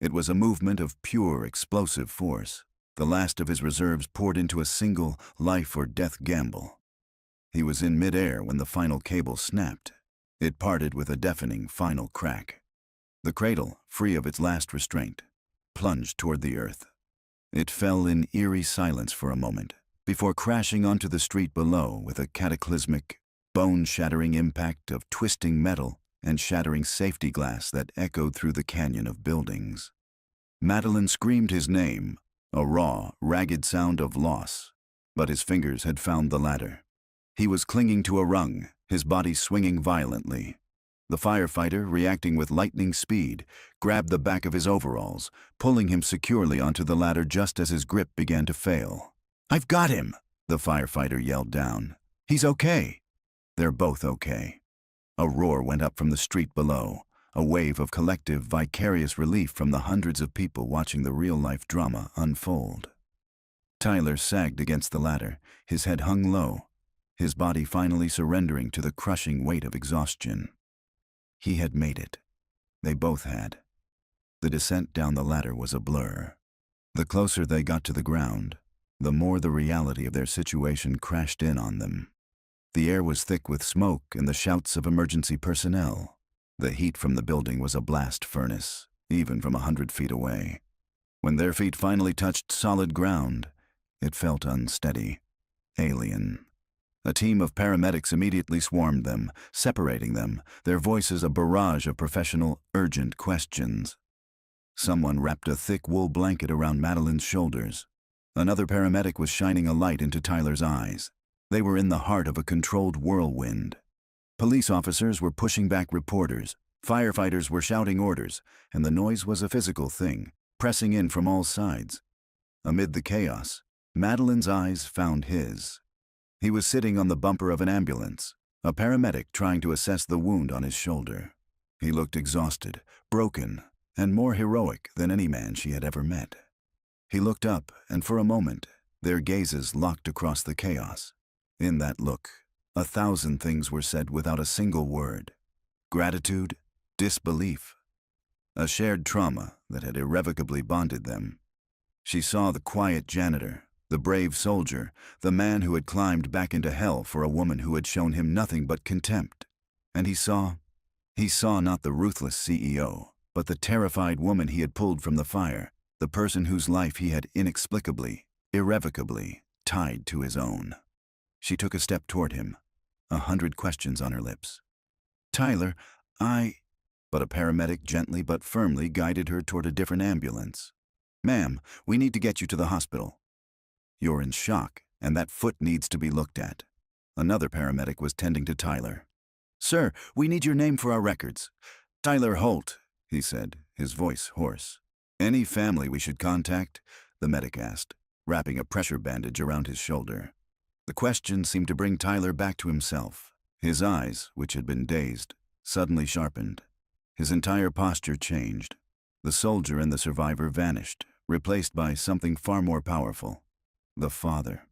It was a movement of pure, explosive force. The last of his reserves poured into a single life-or-death gamble. He was in midair when the final cable snapped. It parted with a deafening final crack. The cradle, free of its last restraint, plunged toward the earth. It fell in eerie silence for a moment, before crashing onto the street below with a cataclysmic, bone-shattering impact of twisting metal and shattering safety glass that echoed through the canyon of buildings. Madeline screamed his name, a raw, ragged sound of loss, but his fingers had found the ladder. He was clinging to a rung, his body swinging violently. The firefighter, reacting with lightning speed, grabbed the back of his overalls, pulling him securely onto the ladder just as his grip began to fail. "I've got him!" the firefighter yelled down. "He's okay." They're both okay. A roar went up from the street below, a wave of collective, vicarious relief from the hundreds of people watching the real-life drama unfold. Tyler sagged against the ladder, his head hung low, his body finally surrendering to the crushing weight of exhaustion. He had made it. They both had. The descent down the ladder was a blur. The closer they got to the ground, the more the reality of their situation crashed in on them. The air was thick with smoke and the shouts of emergency personnel. The heat from the building was a blast furnace, even from 100 feet away. When their feet finally touched solid ground, it felt unsteady, alien. A team of paramedics immediately swarmed them, separating them, their voices a barrage of professional, urgent questions. Someone wrapped a thick wool blanket around Madeline's shoulders. Another paramedic was shining a light into Tyler's eyes. They were in the heart of a controlled whirlwind. Police officers were pushing back reporters, firefighters were shouting orders, and the noise was a physical thing, pressing in from all sides. Amid the chaos, Madeline's eyes found his. He was sitting on the bumper of an ambulance, a paramedic trying to assess the wound on his shoulder. He looked exhausted, broken, and more heroic than any man she had ever met. He looked up, and for a moment, their gazes locked across the chaos. In that look, 1,000 things were said without a single word. Gratitude, disbelief, a shared trauma that had irrevocably bonded them. She saw the quiet janitor, the brave soldier, the man who had climbed back into hell for a woman who had shown him nothing but contempt. And he saw not the ruthless CEO, but the terrified woman he had pulled from the fire, the person whose life he had inexplicably, irrevocably tied to his own. She took a step toward him, 100 questions on her lips. "Tyler, But a paramedic gently but firmly guided her toward a different ambulance. "Ma'am, we need to get you to the hospital." "You're in shock, and that foot needs to be looked at." Another paramedic was tending to Tyler. "Sir, we need your name for our records." "Tyler Holt," he said, his voice hoarse. "Any family we should contact?" the medic asked, wrapping a pressure bandage around his shoulder. The question seemed to bring Tyler back to himself. His eyes, which had been dazed, suddenly sharpened. His entire posture changed. The soldier and the survivor vanished, replaced by something far more powerful. The father.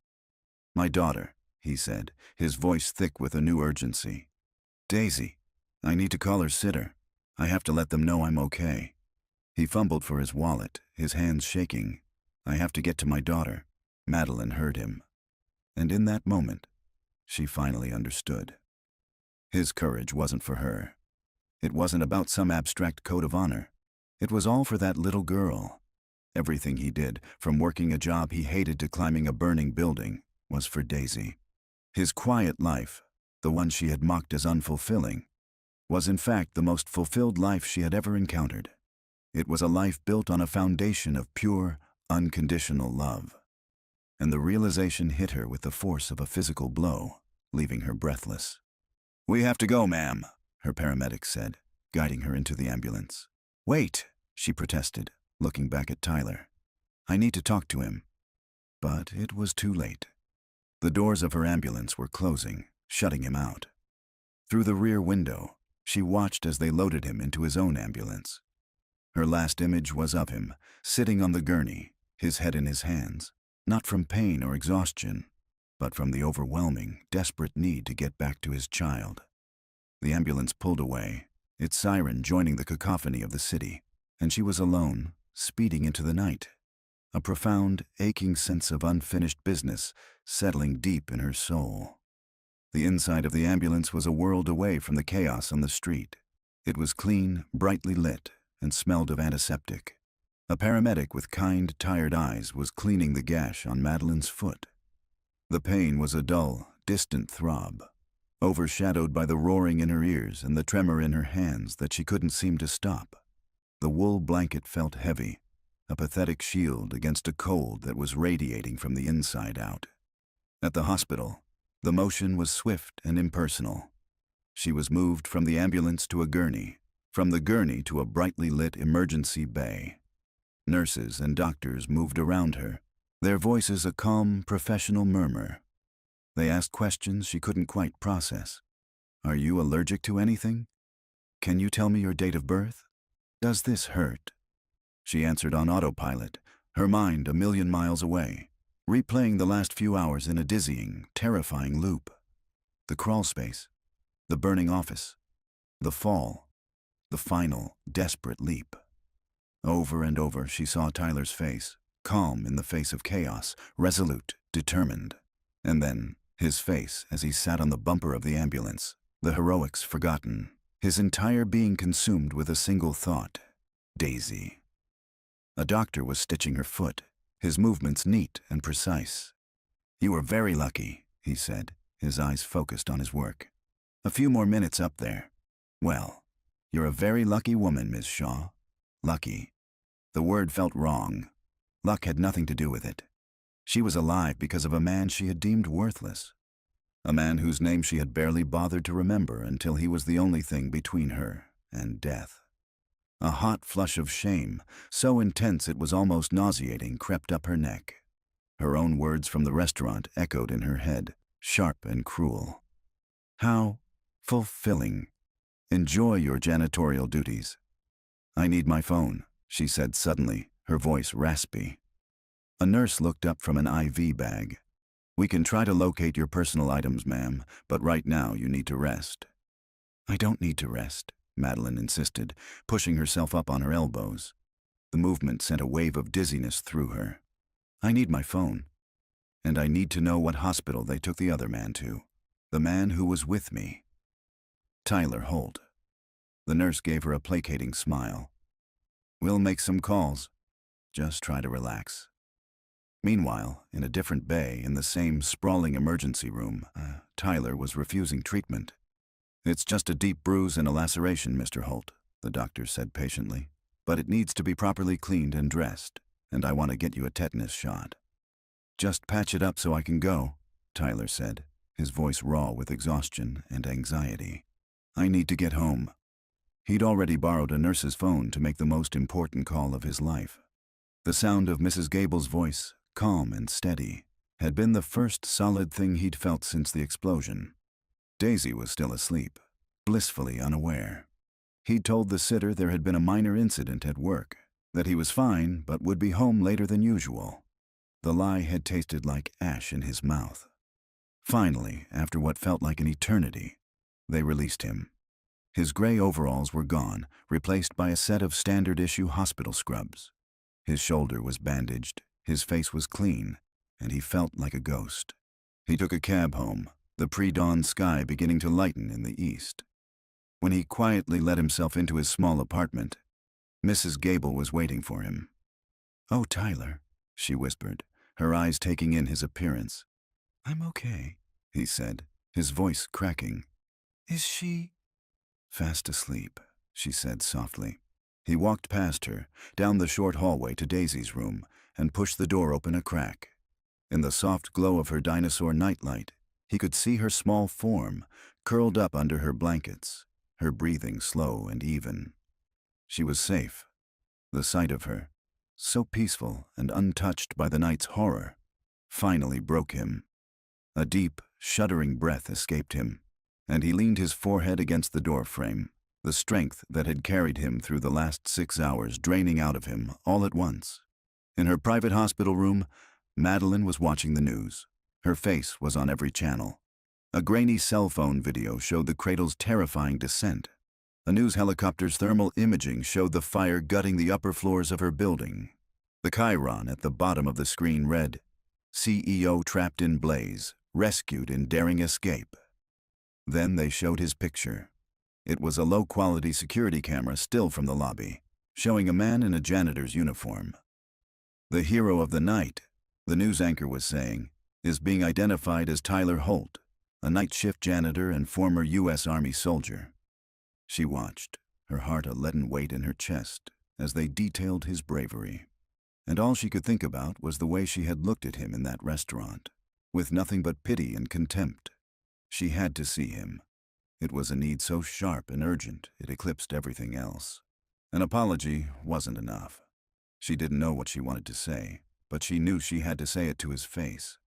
"My daughter," he said, his voice thick with a new urgency. "Daisy. I need to call her sitter. I have to let them know I'm okay." He fumbled for his wallet, his hands shaking. "I have to get to my daughter." Madeline heard him. And in that moment, she finally understood. His courage wasn't for her. It wasn't about some abstract code of honor. It was all for that little girl. Everything he did, from working a job he hated to climbing a burning building, was for Daisy. His quiet life, the one she had mocked as unfulfilling, was in fact the most fulfilled life she had ever encountered. It was a life built on a foundation of pure, unconditional love. And the realization hit her with the force of a physical blow, leaving her breathless. "We have to go, ma'am," her paramedic said, guiding her into the ambulance. "Wait," she protested, looking back at Tyler. "I need to talk to him." But it was too late. The doors of her ambulance were closing, shutting him out. Through the rear window, she watched as they loaded him into his own ambulance. Her last image was of him, sitting on the gurney, his head in his hands, not from pain or exhaustion, but from the overwhelming, desperate need to get back to his child. The ambulance pulled away, its siren joining the cacophony of the city, and she was alone, speeding into the night. A profound, aching sense of unfinished business settling deep in her soul. The inside of the ambulance was a world away from the chaos on the street. It was clean, brightly lit, and smelled of antiseptic. A paramedic with kind, tired eyes was cleaning the gash on Madeline's foot. The pain was a dull, distant throb, overshadowed by the roaring in her ears and the tremor in her hands that she couldn't seem to stop. The wool blanket felt heavy, a pathetic shield against a cold that was radiating from the inside out. At the hospital, the motion was swift and impersonal. She was moved from the ambulance to a gurney, from the gurney to a brightly lit emergency bay. Nurses and doctors moved around her, their voices a calm, professional murmur. They asked questions she couldn't quite process. "Are you allergic to anything? Can you tell me your date of birth? Does this hurt?" She answered on autopilot, her mind a million miles away, replaying the last few hours in a dizzying, terrifying loop. The crawl space, the burning office, the fall, the final, desperate leap. Over and over she saw Tyler's face, calm in the face of chaos, resolute, determined. And then his face as he sat on the bumper of the ambulance, the heroics forgotten, his entire being consumed with a single thought: Daisy. A doctor was stitching her foot, his movements neat and precise. "You were very lucky," he said, his eyes focused on his work. "A few more minutes up there. Well, you're a very lucky woman, Miss Shaw. Lucky." The word felt wrong. Luck had nothing to do with it. She was alive because of a man she had deemed worthless. A man whose name she had barely bothered to remember until he was the only thing between her and death. A hot flush of shame, so intense it was almost nauseating, crept up her neck. Her own words from the restaurant echoed in her head, sharp and cruel. "How fulfilling. Enjoy your janitorial duties." "I need my phone," she said suddenly, her voice raspy. A nurse looked up from an IV bag. "We can try to locate your personal items, ma'am, but right now you need to rest." "I don't need to rest," Madeline insisted, pushing herself up on her elbows. The movement sent a wave of dizziness through her. "I need my phone. And I need to know what hospital they took the other man to. The man who was with me." "Tyler Holt." The nurse gave her a placating smile. "We'll make some calls. Just try to relax." Meanwhile, in a different bay, in the same sprawling emergency room, Tyler was refusing treatment. "It's just a deep bruise and a laceration, Mr. Holt," the doctor said patiently. "But it needs to be properly cleaned and dressed, and I want to get you a tetanus shot." "Just patch it up so I can go," Tyler said, his voice raw with exhaustion and anxiety. "I need to get home." He'd already borrowed a nurse's phone to make the most important call of his life. The sound of Mrs. Gable's voice, calm and steady, had been the first solid thing he'd felt since the explosion. Daisy was still asleep, blissfully unaware. He'd told the sitter there had been a minor incident at work, that he was fine but would be home later than usual. The lie had tasted like ash in his mouth. Finally, after what felt like an eternity, they released him. His gray overalls were gone, replaced by a set of standard-issue hospital scrubs. His shoulder was bandaged, his face was clean, and he felt like a ghost. He took a cab home, the pre-dawn sky beginning to lighten in the east. When he quietly let himself into his small apartment, Mrs. Gable was waiting for him. "Oh, Tyler," she whispered, her eyes taking in his appearance. "I'm okay," he said, his voice cracking. "Is she—" "Fast asleep," she said softly. He walked past her, down the short hallway to Daisy's room, and pushed the door open a crack. In the soft glow of her dinosaur nightlight, he could see her small form, curled up under her blankets, her breathing slow and even. She was safe. The sight of her, so peaceful and untouched by the night's horror, finally broke him. A deep, shuddering breath escaped him, and he leaned his forehead against the doorframe, the strength that had carried him through the last 6 hours draining out of him all at once. In her private hospital room, Madeline was watching the news. Her face was on every channel. A grainy cell phone video showed the cradle's terrifying descent. A news helicopter's thermal imaging showed the fire gutting the upper floors of her building. The chyron at the bottom of the screen read, "CEO trapped in blaze, rescued in daring escape." Then they showed his picture. It was a low-quality security camera still from the lobby, showing a man in a janitor's uniform. "The hero of the night," the news anchor was saying, "is being identified as Tyler Holt, a night shift janitor and former U.S. Army soldier." She watched, her heart a leaden weight in her chest, as they detailed his bravery. And all she could think about was the way she had looked at him in that restaurant, with nothing but pity and contempt. She had to see him. It was a need so sharp and urgent it eclipsed everything else. An apology wasn't enough. She didn't know what she wanted to say, but she knew she had to say it to his face.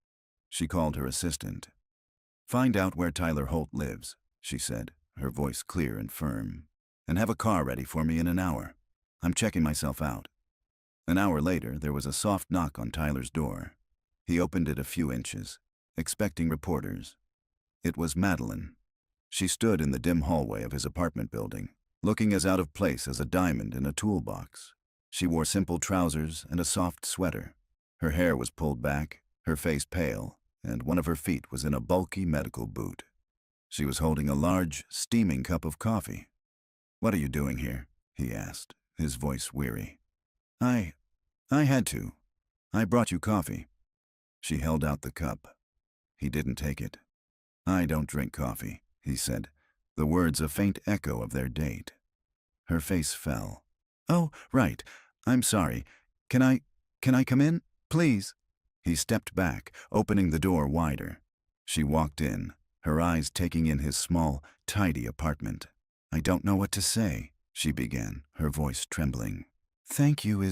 She called her assistant. "Find out where Tyler Holt lives," she said, her voice clear and firm, "and have a car ready for me in an hour. I'm checking myself out." An hour later, there was a soft knock on Tyler's door. He opened it a few inches, expecting reporters. It was Madeline. She stood in the dim hallway of his apartment building, looking as out of place as a diamond in a toolbox. She wore simple trousers and a soft sweater. Her hair was pulled back, her face pale, and one of her feet was in a bulky medical boot. She was holding a large, steaming cup of coffee. "What are you doing here?" he asked, his voice weary. I had to. I brought you coffee. She held out the cup. He didn't take it. I don't drink coffee, he said, the words a faint echo of their date. Her face fell. Oh, right. I'm sorry. Can I come in, please? He stepped back, opening the door wider. She walked in, her eyes taking in his small, tidy apartment. I don't know what to say, she began, her voice trembling. Thank you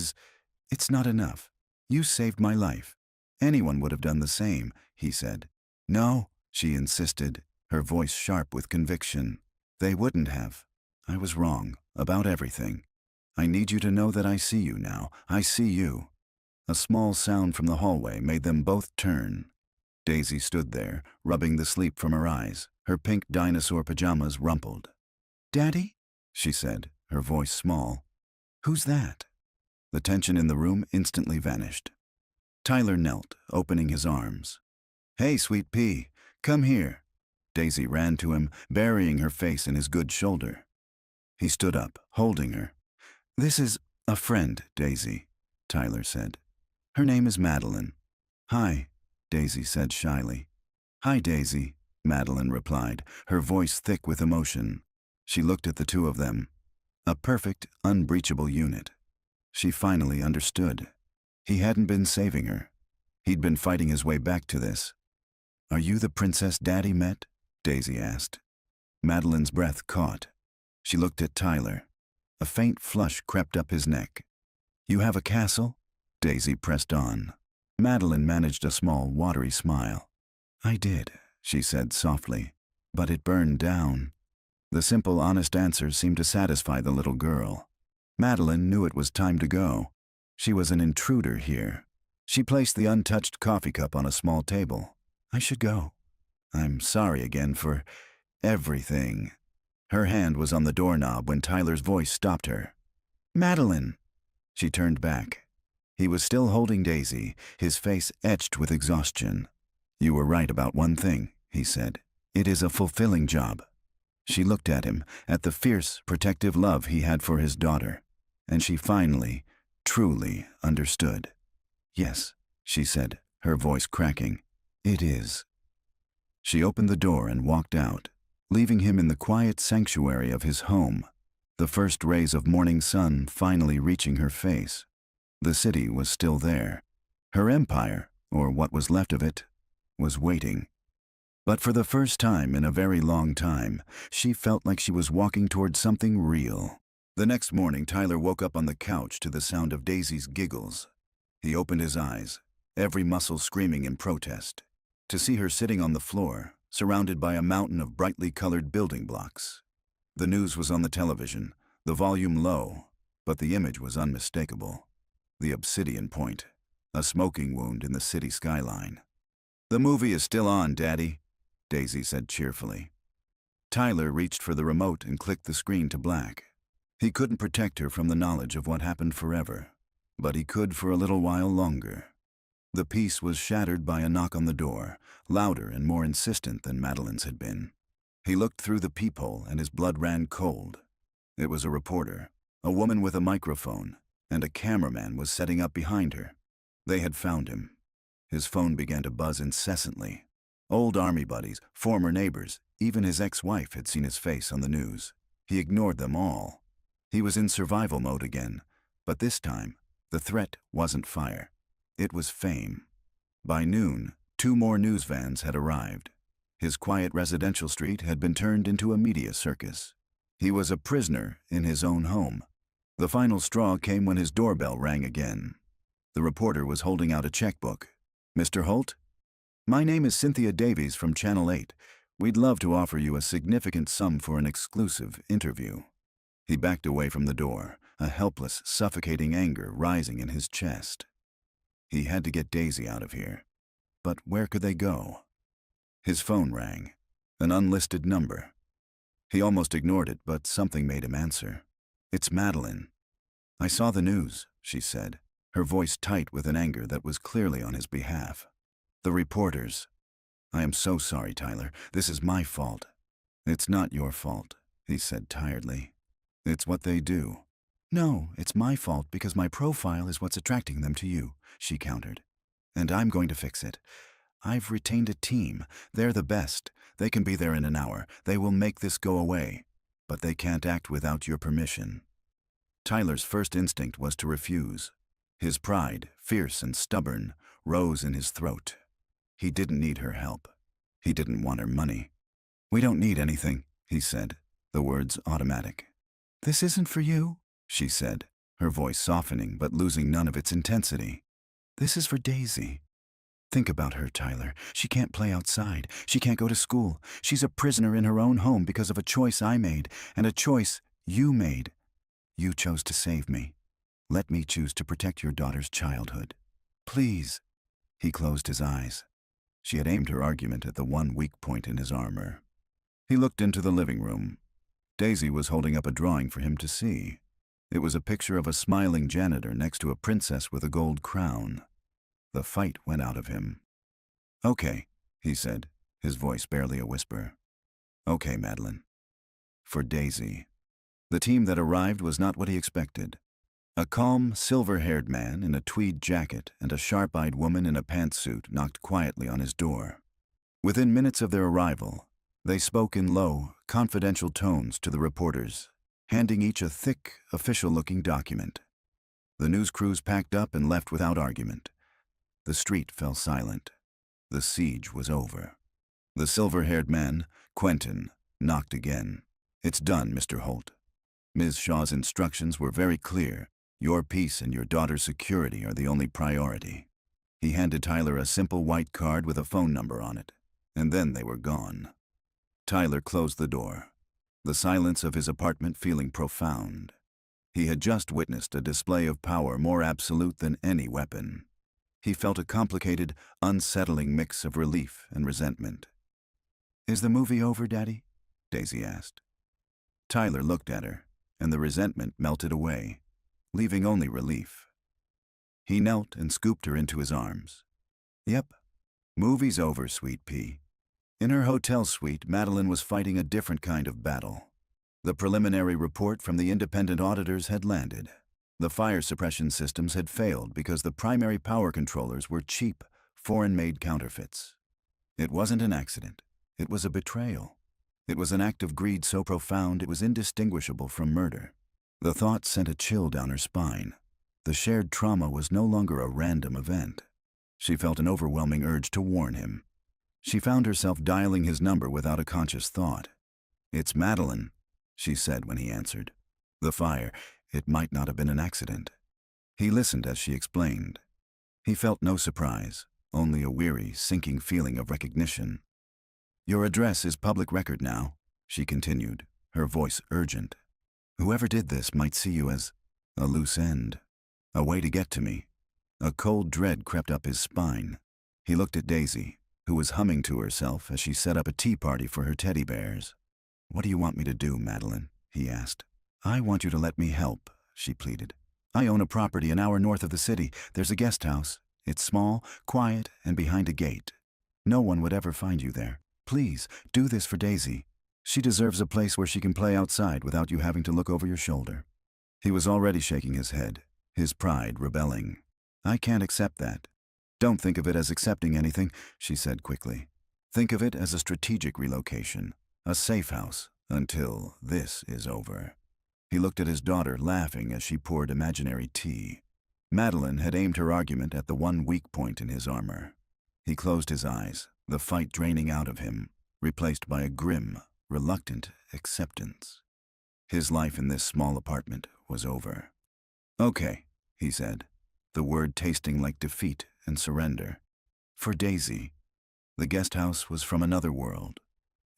it's not enough. You saved my life. Anyone would have done the same, he said. No, she insisted, her voice sharp with conviction. They wouldn't have. I was wrong about everything. I need you to know that I see you now. I see you. A small sound from the hallway made them both turn. Daisy stood there, rubbing the sleep from her eyes, her pink dinosaur pajamas rumpled. Daddy? She said, her voice small. Who's that? The tension in the room instantly vanished. Tyler knelt, opening his arms. Hey, sweet pea, come here. Daisy ran to him, burying her face in his good shoulder. He stood up, holding her. This is a friend, Daisy, Tyler said. Her name is Madeline. Hi, Daisy said shyly. Hi, Daisy, Madeline replied, her voice thick with emotion. She looked at the two of them. A perfect, unbreachable unit. She finally understood. He hadn't been saving her. He'd been fighting his way back to this. Are you the princess Daddy met? Daisy asked. Madeline's breath caught. She looked at Tyler. A faint flush crept up his neck. You have a castle? Daisy pressed on. Madeline managed a small, watery smile. I did, she said softly, but it burned down. The simple, honest answer seemed to satisfy the little girl. Madeline knew it was time to go. She was an intruder here. She placed the untouched coffee cup on a small table. I should go. I'm sorry again for everything. Her hand was on the doorknob when Tyler's voice stopped her. Madeline! She turned back. He was still holding Daisy, his face etched with exhaustion. You were right about one thing, he said. It is a fulfilling job. She looked at him, at the fierce, protective love he had for his daughter, and she finally, truly understood. Yes, she said, her voice cracking. It is. She opened the door and walked out, leaving him in the quiet sanctuary of his home, the first rays of morning sun finally reaching her face. The city was still there. Her empire, or what was left of it, was waiting. But for the first time in a very long time, she felt like she was walking toward something real. The next morning, Tyler woke up on the couch to the sound of Daisy's giggles. He opened his eyes, every muscle screaming in protest, to see her sitting on the floor, surrounded by a mountain of brightly colored building blocks. The news was on the television, the volume low, but the image was unmistakable. The Obsidian Point, a smoking wound in the city skyline. The movie is still on, Daddy, Daisy said cheerfully. Tyler reached for the remote and clicked the screen to black. He couldn't protect her from the knowledge of what happened forever, but he could for a little while longer. The peace was shattered by a knock on the door, louder and more insistent than Madeline's had been. He looked through the peephole and his blood ran cold. It was a reporter, a woman with a microphone, and a cameraman was setting up behind her. They had found him. His phone began to buzz incessantly. Old army buddies, former neighbors, even his ex-wife had seen his face on the news. He ignored them all. He was in survival mode again, but this time, the threat wasn't fire. It was fame. By noon, 2 more news vans had arrived. His quiet residential street had been turned into a media circus. He was a prisoner in his own home. The final straw came when his doorbell rang again. The reporter was holding out a checkbook. Mr. Holt? My name is Cynthia Davies from Channel 8. We'd love to offer you a significant sum for an exclusive interview. He backed away from the door, a helpless, suffocating anger rising in his chest. He had to get Daisy out of here. But where could they go? His phone rang, an unlisted number. He almost ignored it, but something made him answer. It's Madeline. I saw the news, she said, her voice tight with an anger that was clearly on his behalf. The reporters. I am so sorry, Tyler. This is my fault. It's not your fault, he said tiredly. It's what they do. No, it's my fault because my profile is what's attracting them to you, she countered. And I'm going to fix it. I've retained a team. They're the best. They can be there in an hour. They will make this go away. But they can't act without your permission. Tyler's first instinct was to refuse. His pride, fierce and stubborn, rose in his throat. He didn't need her help. He didn't want her money. We don't need anything, he said, the words automatic. This isn't for you, she said, her voice softening but losing none of its intensity. This is for Daisy. Think about her, Tyler. She can't play outside. She can't go to school. She's a prisoner in her own home because of a choice I made, and a choice you made. You chose to save me. Let me choose to protect your daughter's childhood. Please. He closed his eyes. She had aimed her argument at the one weak point in his armor. He looked into the living room. Daisy was holding up a drawing for him to see. It was a picture of a smiling janitor next to a princess with a gold crown. The fight went out of him. Okay, he said, his voice barely a whisper. Okay, Madeline. For Daisy. The team that arrived was not what he expected. A calm, silver-haired man in a tweed jacket and a sharp-eyed woman in a pantsuit knocked quietly on his door. Within minutes of their arrival, they spoke in low, confidential tones to the reporters, handing each a thick, official-looking document. The news crews packed up and left without argument. The street fell silent. The siege was over. The silver-haired man, Quentin, knocked again. It's done, Mr. Holt. Ms. Shaw's instructions were very clear. Your peace and your daughter's security are the only priority. He handed Tyler a simple white card with a phone number on it, and then they were gone. Tyler closed the door, the silence of his apartment feeling profound. He had just witnessed a display of power more absolute than any weapon. He felt a complicated, unsettling mix of relief and resentment. Is the movie over, Daddy? Daisy asked. Tyler looked at her, and the resentment melted away, leaving only relief. He knelt and scooped her into his arms. Yep, movie's over, sweet pea. In her hotel suite, Madeline was fighting a different kind of battle. The preliminary report from the independent auditors had landed. The fire suppression systems had failed because the primary power controllers were cheap, foreign-made counterfeits. It wasn't an accident. It was a betrayal. It was an act of greed so profound it was indistinguishable from murder. The thought sent a chill down her spine. The shared trauma was no longer a random event. She felt an overwhelming urge to warn him. She found herself dialing his number without a conscious thought. It's Madeline, she said when he answered. The fire, it might not have been an accident. He listened as she explained. He felt no surprise, only a weary, sinking feeling of recognition. Your address is public record now, she continued, her voice urgent. Whoever did this might see you as a loose end, a way to get to me. A cold dread crept up his spine. He looked at Daisy, who was humming to herself as she set up a tea party for her teddy bears. What do you want me to do, Madeline? He asked. I want you to let me help, she pleaded. I own a property an hour north of the city. There's a guest house. It's small, quiet, and behind a gate. No one would ever find you there. Please, do this for Daisy. She deserves a place where she can play outside without you having to look over your shoulder. He was already shaking his head, his pride rebelling. I can't accept that. Don't think of it as accepting anything, she said quickly. Think of it as a strategic relocation, a safe house, until this is over. He looked at his daughter, laughing as she poured imaginary tea. Madeline had aimed her argument at the one weak point in his armor. He closed his eyes, the fight draining out of him, replaced by a grim, reluctant acceptance. His life in this small apartment was over. Okay, he said, the word tasting like defeat and surrender. For Daisy. The guest house was from another world.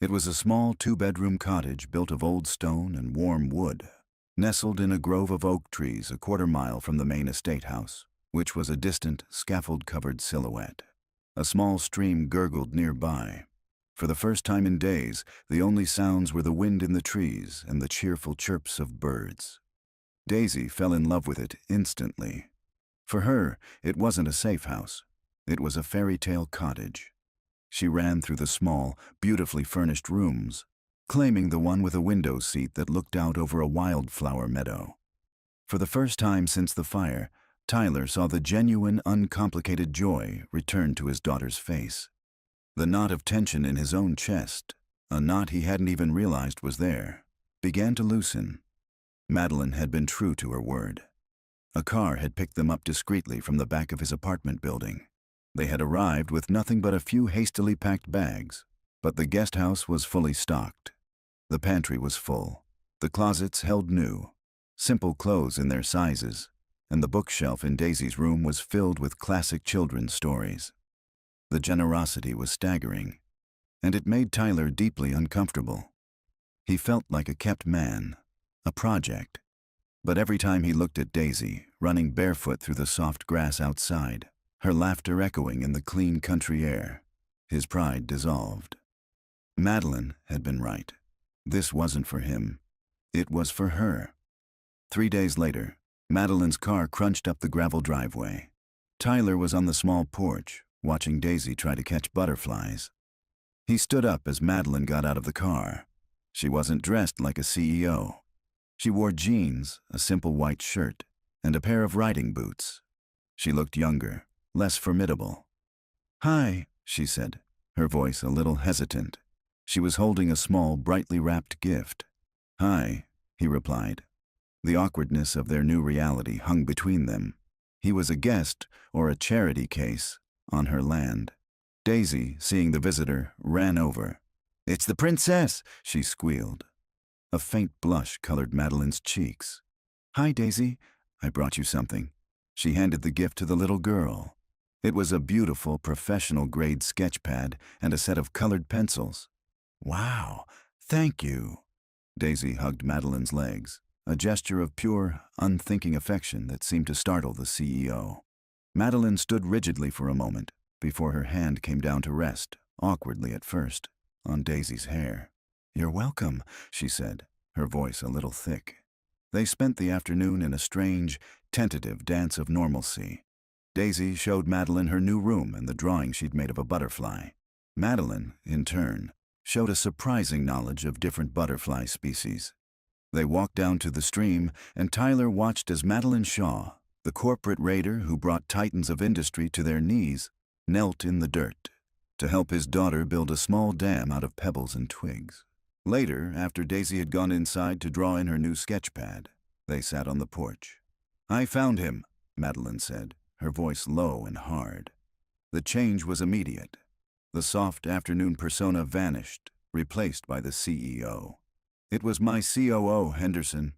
It was a small two-bedroom cottage built of old stone and warm wood, nestled in a grove of oak trees a quarter-mile from the main estate house, which was a distant, scaffold-covered silhouette. A small stream gurgled nearby. For the first time in days, the only sounds were the wind in the trees and the cheerful chirps of birds. Daisy fell in love with it instantly. For her, it wasn't a safe house. It was a fairy tale cottage. She ran through the small, beautifully furnished rooms, claiming the one with a window seat that looked out over a wildflower meadow. For the first time since the fire, Tyler saw the genuine, uncomplicated joy return to his daughter's face. The knot of tension in his own chest, a knot he hadn't even realized was there, began to loosen. Madeline had been true to her word. A car had picked them up discreetly from the back of his apartment building. They had arrived with nothing but a few hastily packed bags, but the guest house was fully stocked. The pantry was full. The closets held new, simple clothes in their sizes, and the bookshelf in Daisy's room was filled with classic children's stories. The generosity was staggering, and it made Tyler deeply uncomfortable. He felt like a kept man, a project. But every time he looked at Daisy, running barefoot through the soft grass outside, her laughter echoing in the clean country air, his pride dissolved. Madeline had been right. This wasn't for him. It was for her. 3 days later, Madeline's car crunched up the gravel driveway. Tyler was on the small porch, watching Daisy try to catch butterflies. He stood up as Madeline got out of the car. She wasn't dressed like a CEO. She wore jeans, a simple white shirt, and a pair of riding boots. She looked younger, less formidable. "Hi," she said, her voice a little hesitant. She was holding a small, brightly wrapped gift. "Hi," he replied. The awkwardness of their new reality hung between them. He was a guest, or a charity case, on her land. Daisy, seeing the visitor, ran over. "It's the princess!" she squealed. A faint blush colored Madeline's cheeks. "Hi, Daisy. I brought you something." She handed the gift to the little girl. It was a beautiful, professional-grade sketch pad and a set of colored pencils. "Wow, thank you." Daisy hugged Madeline's legs, a gesture of pure, unthinking affection that seemed to startle the CEO. Madeline stood rigidly for a moment before her hand came down to rest, awkwardly at first, on Daisy's hair. "You're welcome," she said, her voice a little thick. They spent the afternoon in a strange, tentative dance of normalcy. Daisy showed Madeline her new room and the drawing she'd made of a butterfly. Madeline, in turn, showed a surprising knowledge of different butterfly species. They walked down to the stream, and Tyler watched as Madeline Shaw, the corporate raider who brought titans of industry to their knees, knelt in the dirt to help his daughter build a small dam out of pebbles and twigs. Later, after Daisy had gone inside to draw in her new sketch pad, they sat on the porch. "I found him," Madeline said, her voice low and hard. The change was immediate. The soft afternoon persona vanished, replaced by the CEO. "It was my COO, Henderson.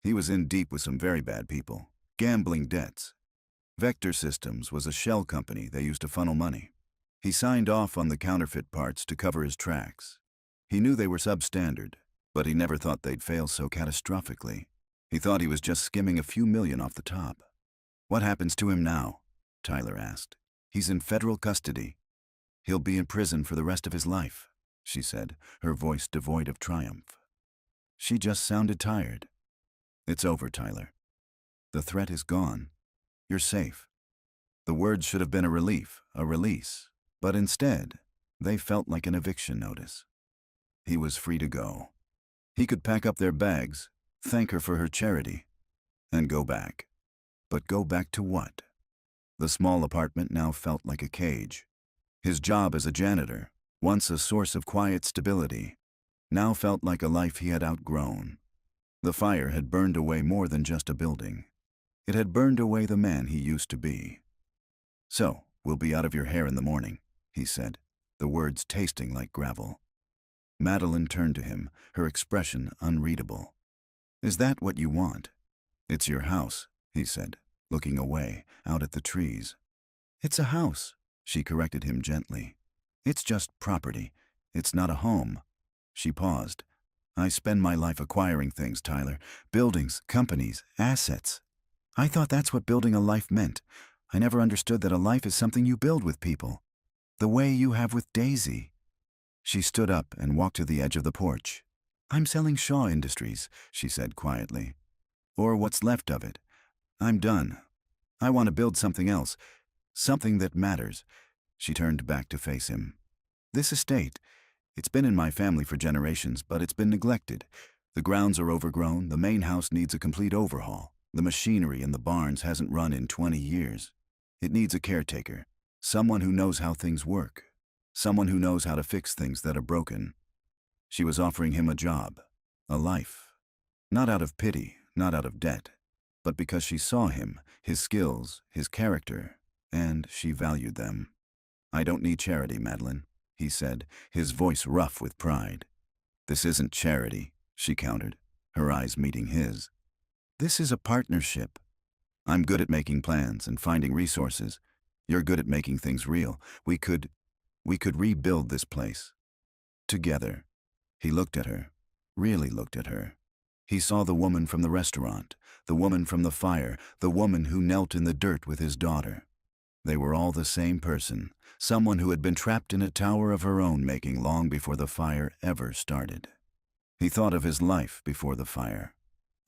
He was in deep with some very bad people. Gambling debts. Vector Systems was a shell company they used to funnel money. He signed off on the counterfeit parts to cover his tracks. He knew they were substandard, but he never thought they'd fail so catastrophically. He thought he was just skimming a few million off the top." "What happens to him now?" Tyler asked. "He's in federal custody. He'll be in prison for the rest of his life," she said, her voice devoid of triumph. She just sounded tired. "It's over, Tyler. The threat is gone. You're safe." The words should have been a relief, a release, but instead, they felt like an eviction notice. He was free to go. He could pack up their bags, thank her for her charity, and go back. But go back to what? The small apartment now felt like a cage. His job as a janitor, once a source of quiet stability, now felt like a life he had outgrown. The fire had burned away more than just a building. It had burned away the man he used to be. "So, we'll be out of your hair in the morning," he said, the words tasting like gravel. Madeline turned to him, her expression unreadable. "Is that what you want?" "It's your house," he said, looking away, out at the trees. "It's a house," she corrected him gently. "It's just property. It's not a home." She paused. "I spend my life acquiring things, Tyler. Buildings, companies, assets. I thought that's what building a life meant. I never understood that a life is something you build with people. The way you have with Daisy." She stood up and walked to the edge of the porch. "I'm selling Shaw Industries," she said quietly. "Or what's left of it. I'm done. I want to build something else. Something that matters." She turned back to face him. "This estate, it's been in my family for generations, but it's been neglected. The grounds are overgrown, the main house needs a complete overhaul. The machinery in the barns hasn't run in 20 years. It needs a caretaker, someone who knows how things work, someone who knows how to fix things that are broken. She was offering him a job, a life. Not out of pity, not out of debt, but because she saw him, his skills, his character, and she valued them. "I don't need charity, Madeline," he said, his voice rough with pride. "This isn't charity," she countered, her eyes meeting his. "This is a partnership. I'm good at making plans and finding resources. You're good at making things real. We could rebuild this place. Together." He looked at her, really looked at her. He saw the woman from the restaurant, the woman from the fire, the woman who knelt in the dirt with his daughter. They were all the same person, someone who had been trapped in a tower of her own making long before the fire ever started. He thought of his life before the fire,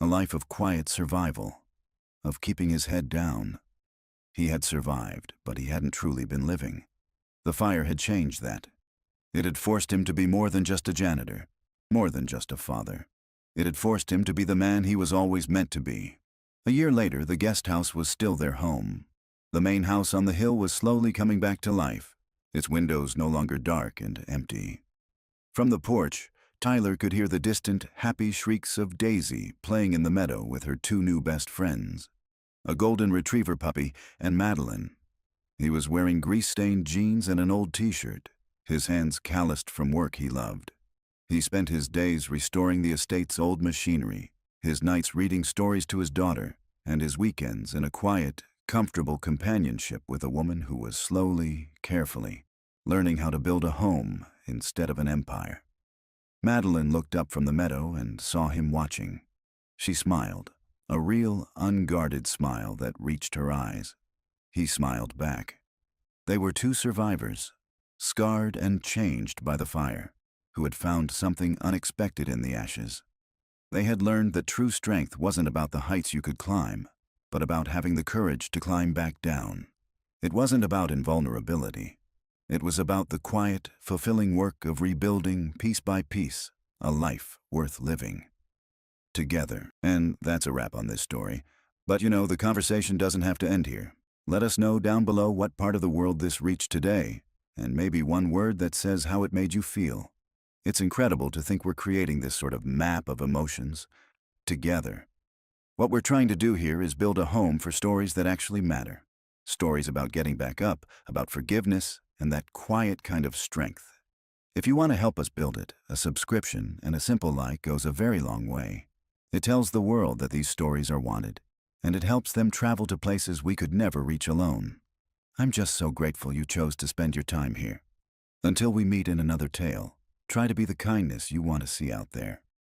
a life of quiet survival, of keeping his head down. He had survived, but he hadn't truly been living. The fire had changed that. It had forced him to be more than just a janitor, more than just a father. It had forced him to be the man he was always meant to be. A year later, the guest house was still their home. The main house on the hill was slowly coming back to life, its windows no longer dark and empty. From the porch, Tyler could hear the distant, happy shrieks of Daisy playing in the meadow with her two new best friends, a golden retriever puppy and Madeline. He was wearing grease-stained jeans and an old t-shirt, his hands calloused from work he loved. He spent his days restoring the estate's old machinery, his nights reading stories to his daughter, and his weekends in a quiet, comfortable companionship with a woman who was slowly, carefully, learning how to build a home instead of an empire. Madeline looked up from the meadow and saw him watching. She smiled, a real, unguarded smile that reached her eyes. He smiled back. They were two survivors, scarred and changed by the fire, who had found something unexpected in the ashes. They had learned that true strength wasn't about the heights you could climb, but about having the courage to climb back down. It wasn't about invulnerability. It was about the quiet, fulfilling work of rebuilding, piece by piece, a life worth living. Together. And that's a wrap on this story. But the conversation doesn't have to end here. Let us know down below what part of the world this reached today, and maybe one word that says how it made you feel. It's incredible to think we're creating this sort of map of emotions together. What we're trying to do here is build a home for stories that actually matter. Stories about getting back up, about forgiveness, and that quiet kind of strength. If you want to help us build it, a subscription and a simple like goes a very long way. It tells the world that these stories are wanted, and it helps them travel to places we could never reach alone. I'm just so grateful you chose to spend your time here. Until we meet in another tale, try to be the kindness you want to see out there.